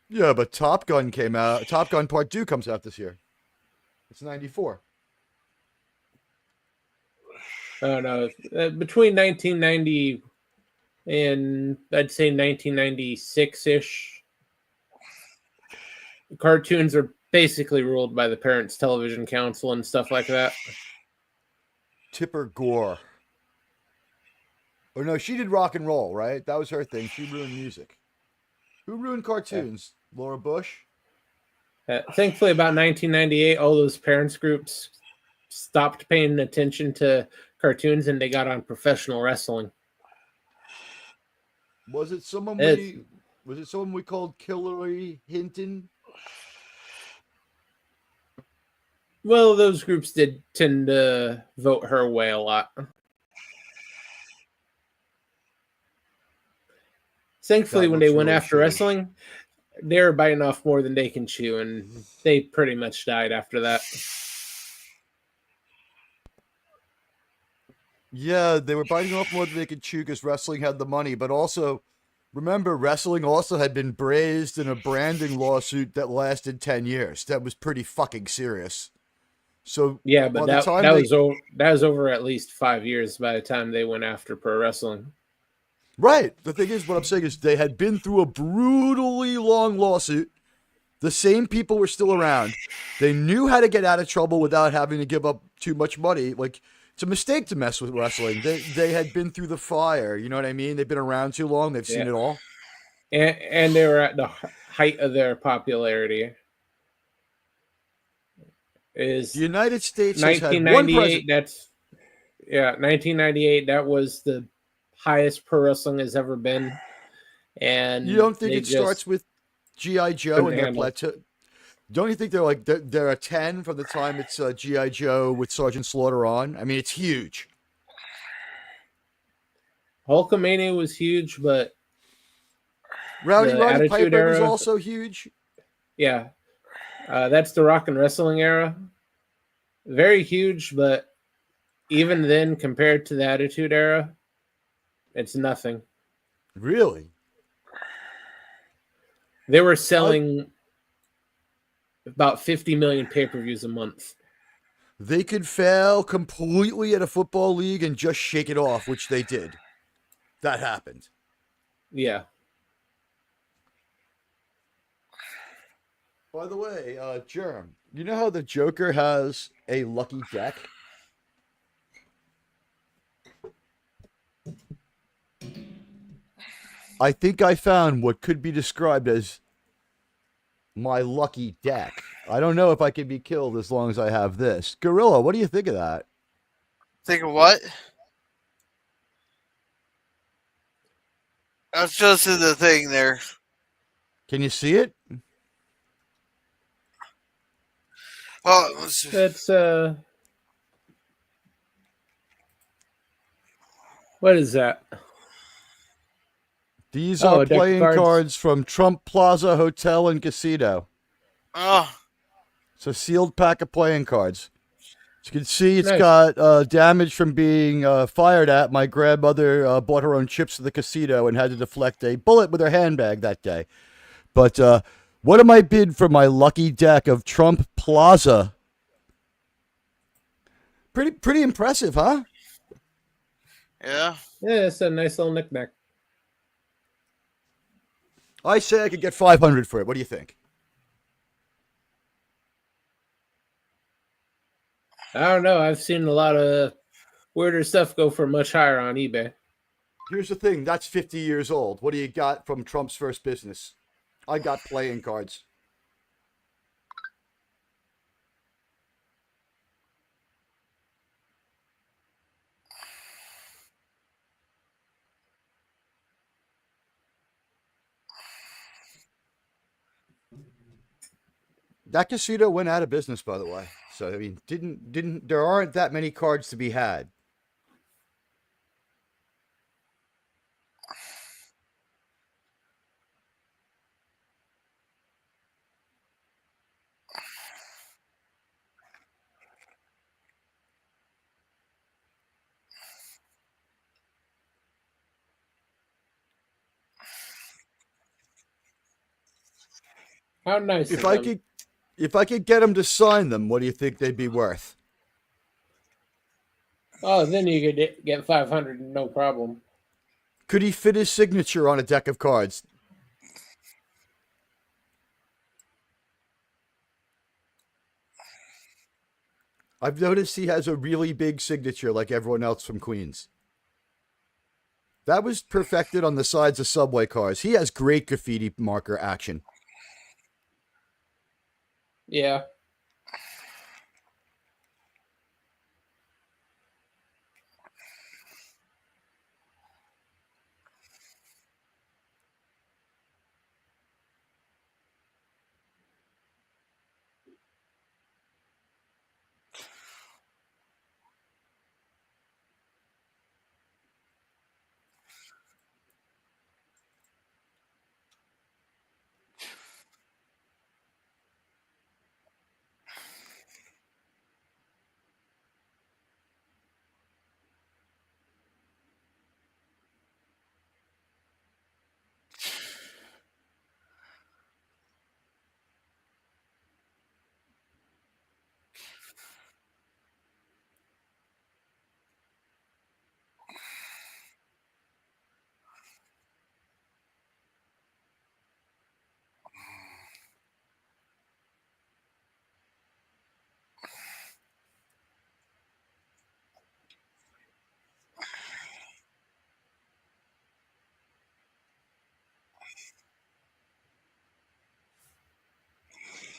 Yeah, but Top Gun came out. Top Gun Part 2 comes out this year. It's 94. Oh no, between 1990 and I'd say 1996-ish, cartoons are basically ruled by the Parents Television Council and stuff like that. Tipper Gore. Oh no, she did rock and roll, right? That was her thing. She ruined music. Who ruined cartoons? Yeah. Laura Bush? Thankfully, about 1998, all those parents groups stopped paying attention to cartoons and they got on professional wrestling. Was it someone we called Hillary Hinton? Well, those groups did tend to vote her way a lot. Thankfully, when they went after wrestling, they were biting off more than they can chew, and they pretty much died after that. Yeah, they were biting off more than they could chew because wrestling had the money, but also, remember, wrestling also had been braised in a branding lawsuit that lasted 10 years. That was pretty fucking serious. So yeah, but that was over at least 5 years by the time they went after pro wrestling. Right. The thing is, what I'm saying is they had been through a brutally long lawsuit. The same people were still around. They knew how to get out of trouble without having to give up too much money. Like, it's a mistake to mess with wrestling. They had been through the fire. You know what I mean? They've been around too long. They've seen it all. And they were at the height of their popularity. Is the United States 1998? That's 1998. That was the highest pro wrestling has ever been. And you don't think it starts with G.I. Joe and their plateau? Don't you think they're a 10 from the time it's G.I. Joe with Sergeant Slaughter on? I mean, it's huge. Hulkamania was huge, but Roddy Piper was also huge. Yeah. That's the rock and wrestling era. Very huge, but even then, compared to the Attitude Era, it's nothing. Really? They were selling about 50 million pay-per-views a month. They could fail completely at a football league and just shake it off, which they did. That happened. Yeah. By the way, Germ, you know how the Joker has a lucky deck? I think I found what could be described as my lucky deck. I don't know if I can be killed as long as I have this. Gorilla, what do you think of that? Think of what? That's just the thing there. Can you see it? Well, let's see. That's what is that? These Oh, are a deck of playing cards. cards from Trump Plaza Hotel and Casino. Oh, It's a sealed pack of playing cards. As you can see, it's Nice. got damage from being fired at. My grandmother bought her own chips at the casino and had to deflect a bullet with her handbag that day. But what am I bid for my lucky deck of Trump Plaza? Pretty impressive, huh? yeah. Yeah, it's a nice little knickknack. I say I could get 500 for it. What do you think? I don't know. I've seen a lot of weirder stuff go for much higher on eBay. Here's the thing. That's 50 years old. What do you got from Trump's first business? I got playing cards. That casino went out of business, by the way. So I mean, didn't there aren't that many cards to be had. How nice If of I them. could if I could get them to sign them, what do you think they'd be worth? Oh, then you could get 500, no problem. Could he fit his signature on a deck of cards? I've noticed he has a really big signature like everyone else from Queens. That was perfected on the sides of subway cars. He has great graffiti marker action. Yeah.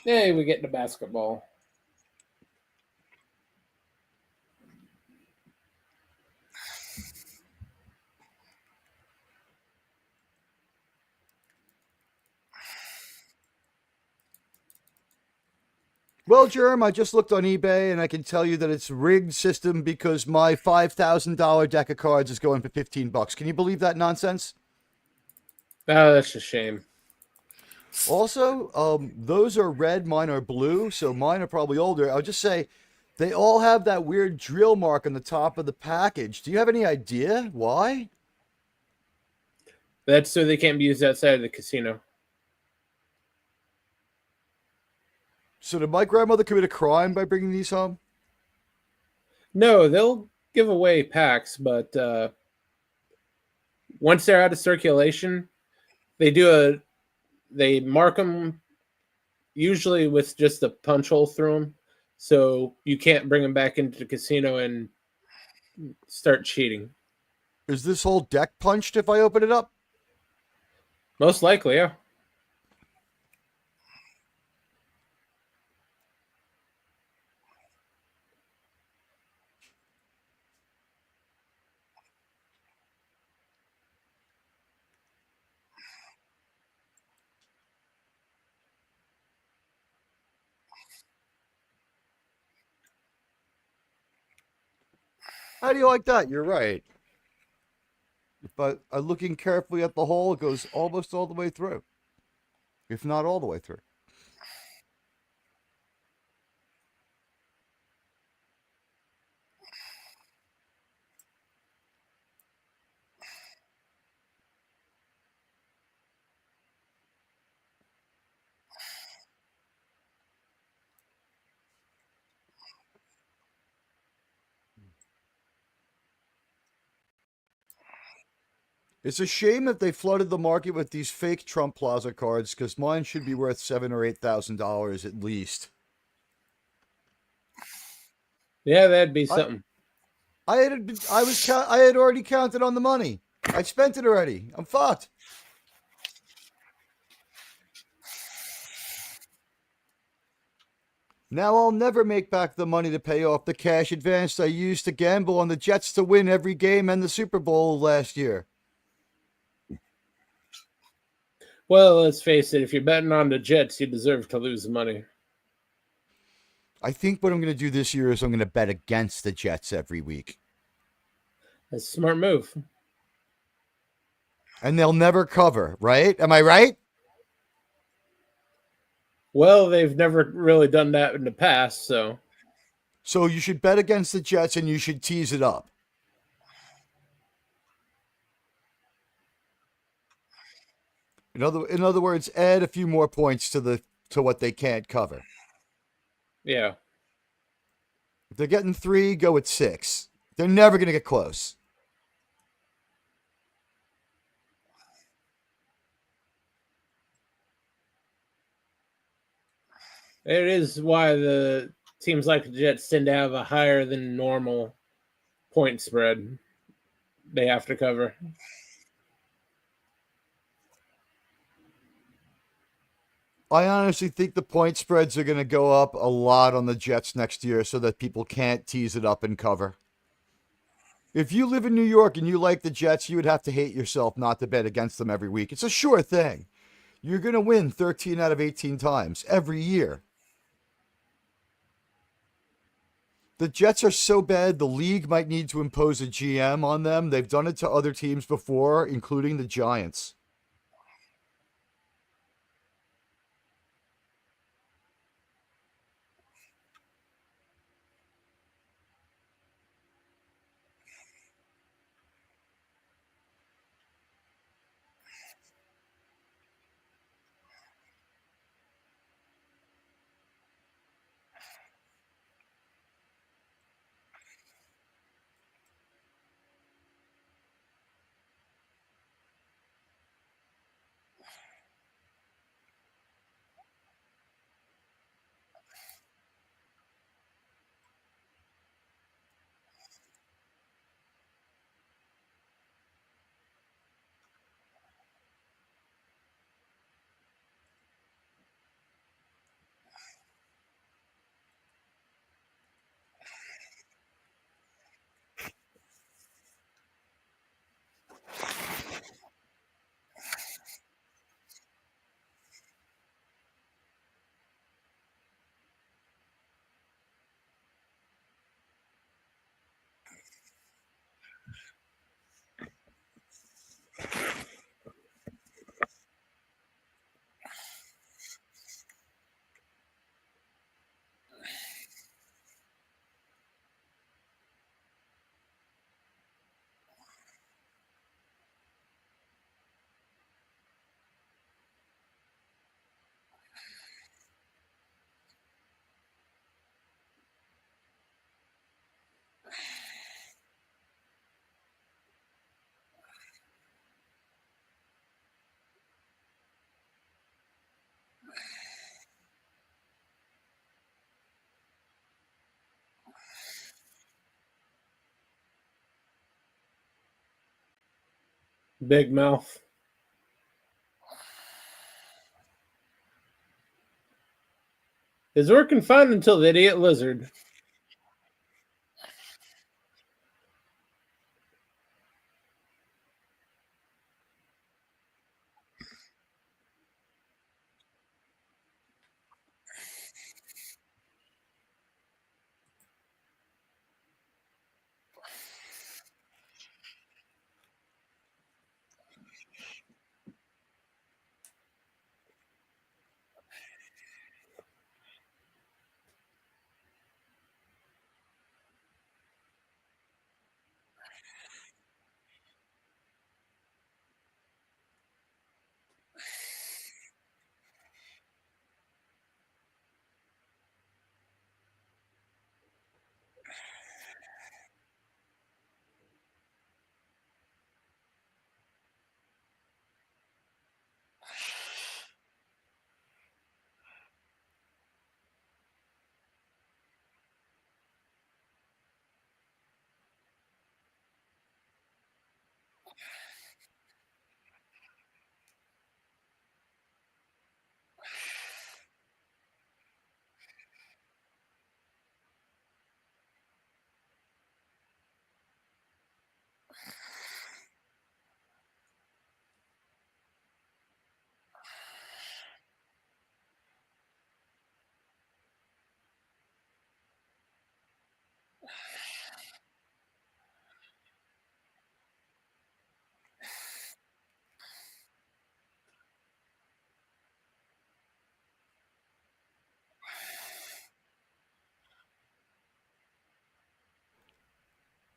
Hey, we get the basketball. Well, Germ, I just looked on eBay and I can tell you that it's rigged system because my $5,000 deck of cards is going for $15. Can you believe that nonsense? Oh, that's a shame. Also, those are red, mine are blue, so mine are probably older. I'll just say they all have that weird drill mark on the top of the package. Do you have any idea why? That's so they can't be used outside of the casino. So did my grandmother commit a crime by bringing these home? No, they'll give away packs, but once they're out of circulation, they mark them usually with just a punch hole through them, so you can't bring them back into the casino and start cheating. Is this whole deck punched if I open it up? Most likely, yeah. How do you like that? You're right. But looking carefully at the hole, it goes almost all the way through, if not all the way through. It's a shame that they flooded the market with these fake Trump Plaza cards because mine should be worth $7,000 or $8,000 at least. Yeah, that'd be I something. I had already counted on the money. I spent it already. I'm fucked. Now I'll never make back the money to pay off the cash advance I used to gamble on the Jets to win every game and the Super Bowl last year. Well, let's face it, if you're betting on the Jets, you deserve to lose money. I think what I'm going to do this year is I'm going to bet against the Jets every week. That's a smart move. And they'll never cover, right? Am I right? Well, they've never really done that in the past, so So you should bet against the Jets and you should tease it up. In other words, add a few more points to what they can't cover. yeah. If they're getting 3, go at 6. They're never going to get close. It is why the teams like the Jets tend to have a higher than normal point spread they have to cover. I honestly think the point spreads are going to go up a lot on the Jets next year so that people can't tease it up and cover. If you live in New York and you like the Jets, you would have to hate yourself not to bet against them every week. It's a sure thing. You're going to win 13 out of 18 times every year. The Jets are so bad, the league might need to impose a GM on them. They've done it to other teams before, including the Giants. Big mouth. Is working fine until the idiot lizard.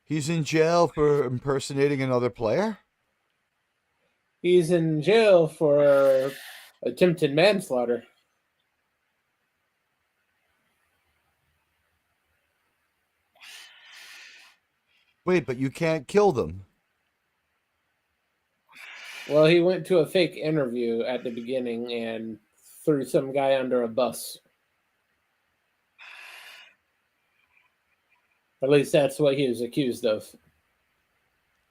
He's in jail for impersonating another player? He's in jail for attempted manslaughter. Wait, but you can't kill them. Well, he went to a fake interview at the beginning and threw some guy under a bus. At least that's what he was accused of.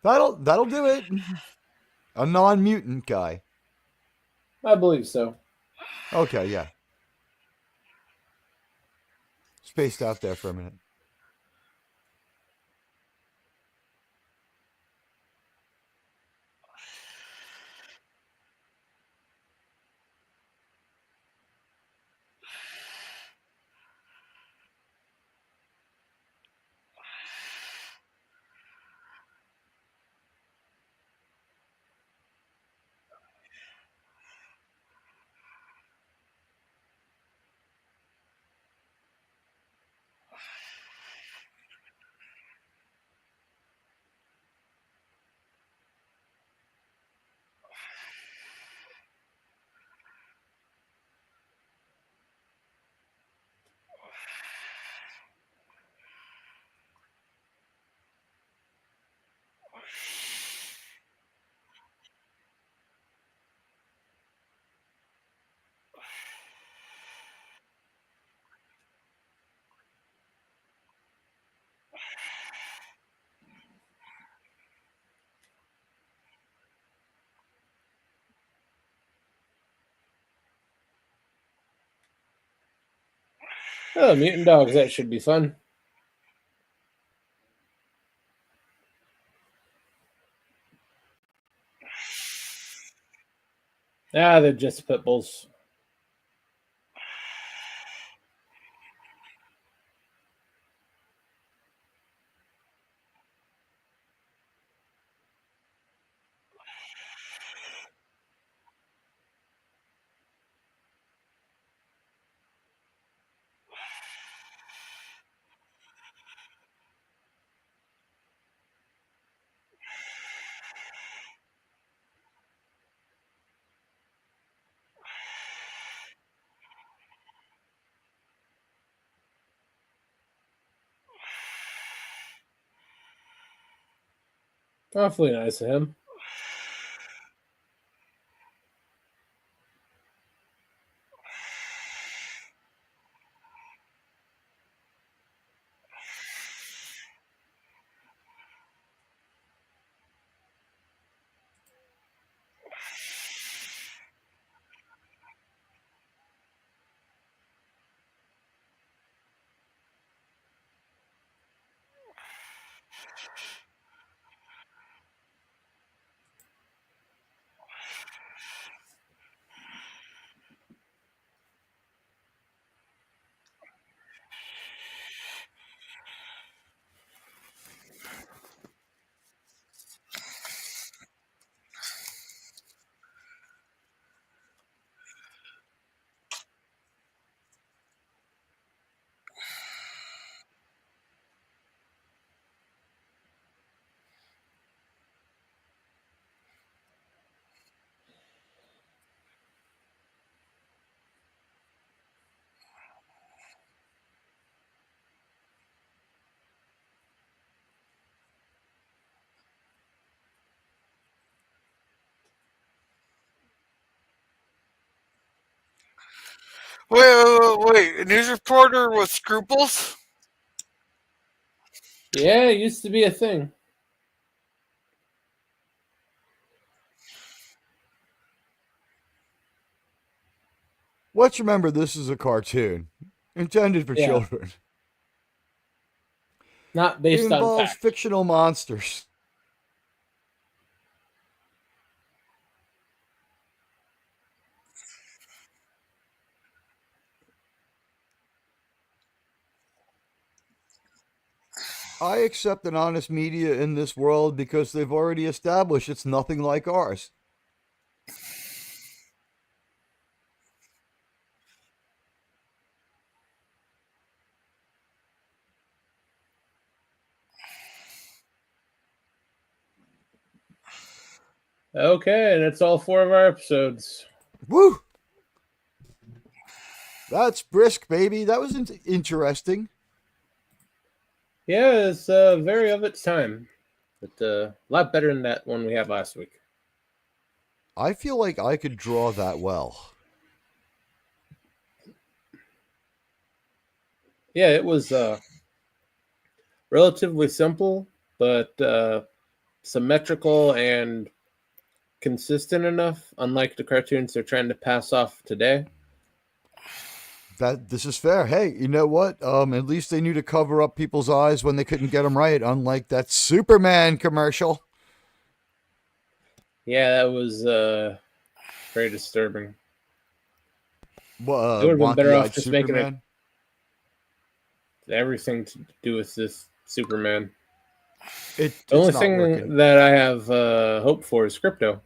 That'll do it. A non-mutant guy. I believe so. Okay, yeah. Spaced out there for a minute. Oh, mutant dogs, that should be fun. Ah, they're just pit bulls. Awfully nice of him. Wait. A news reporter with scruples? Yeah, it used to be a thing. Let's remember this is a cartoon intended for Yeah. children. Not It based on involves fact. fictional monsters. I accept an honest media in this world because they've already established it's nothing like ours. Okay, and that's all 4 of our episodes. Woo! That's brisk, baby. That was interesting. Yeah, it's very of its time, but a lot better than that one we had last week. I feel like I could draw that well. Yeah, it was relatively simple, but symmetrical and consistent enough, unlike the cartoons they're trying to pass off today. This is fair. Hey, you know what? At least they knew to cover up people's eyes when they couldn't get them right, unlike that Superman commercial. Yeah, that was very disturbing. Well, They would have been better off wonky-eyed just making Superman. everything to do with this Superman. It's The only not thing working. that I have hope for is crypto.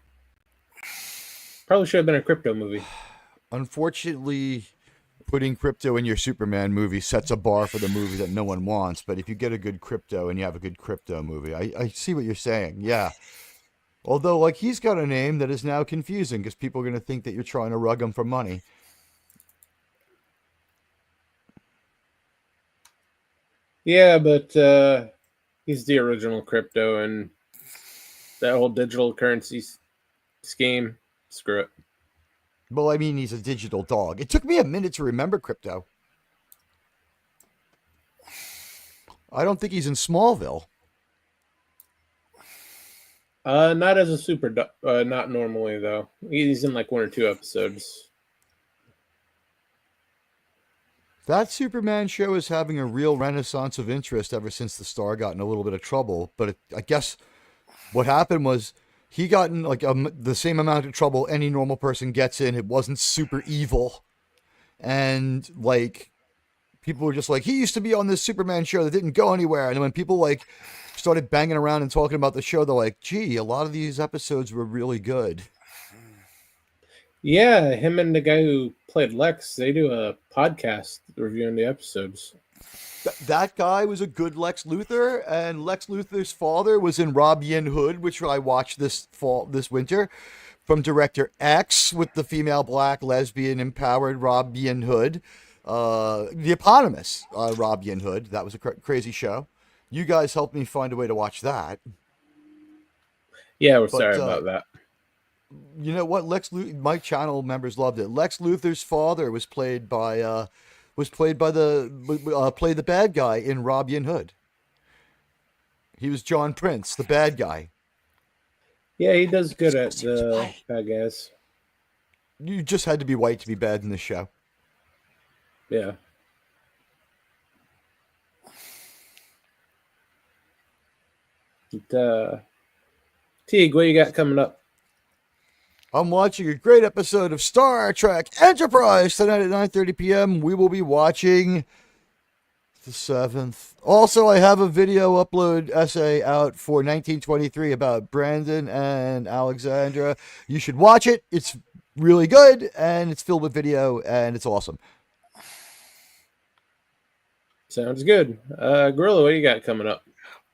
Probably should have been a crypto movie. Unfortunately, putting crypto in your Superman movie sets a bar for the movie that no one wants. But if you get a good crypto and you have a good crypto movie, I see what you're saying. Yeah. Although, like, he's got a name that is now confusing because people are going to think that you're trying to rug him for money. Yeah, but he's the original crypto, and that whole digital currency scheme, screw it. Well, I mean, he's a digital dog. It took me a minute to remember crypto. I don't think he's in Smallville. Not as a not normally though. He's in like 1 or 2 episodes. That Superman show is having a real renaissance of interest ever since the star got in a little bit of trouble. But I guess what happened was he got in like the same amount of trouble any normal person gets in. It wasn't super evil. And like people were just like, he used to be on this Superman show that didn't go anywhere. And when people like started banging around and talking about the show, they're like, gee, a lot of these episodes were really good. Yeah, him and the guy who played Lex, they do a podcast reviewing the episodes. That guy was a good Lex Luthor, and Lex Luthor's father was in Rob Yin Hood, which I watched this winter, from director X with the female black lesbian empowered Rob Yin Hood, the eponymous Rob Yin Hood. That was a crazy show. You guys helped me find a way to watch that. Yeah, we're But, sorry about that. You know what? My channel members loved it. Lex Luthor's father was played by the bad guy in Rob Yin Hood. He was John Prince, the bad guy. Yeah, he does good at the bad guys. You just had to be white to be bad in this show. Yeah. Teague, what you got coming up? I'm watching a great episode of Star Trek Enterprise tonight at 9:30 p.m. We will be watching the 7th. Also, I have a video upload essay out for 1923 about Brandon and Alexandra. You should watch it. It's really good, and it's filled with video, and it's awesome. Sounds good. Gorilla, what you got coming up?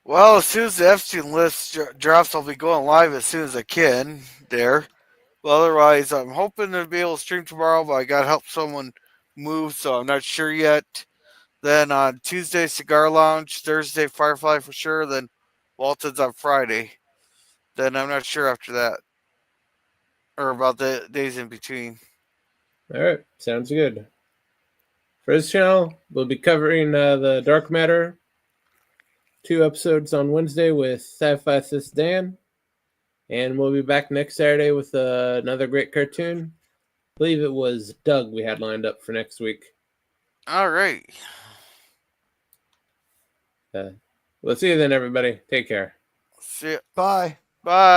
Well, as soon as the Epstein list drops, I'll be going live as soon as I can there. Well, otherwise, I'm hoping to be able to stream tomorrow, but I got to help someone move, so I'm not sure yet. Then on Tuesday, Cigar Lounge. Thursday, Firefly for sure. Then Walton's on Friday. Then I'm not sure after that. Or about the days in between. All right, sounds good. For this channel, we'll be covering the Dark Matter 2 episodes on Wednesday with Sci-Fi Sis Dan. And we'll be back next Saturday with another great cartoon. believe it was Doug we had lined up for next week. All right. We'll see you then, everybody. Take care. See ya. Bye. Bye.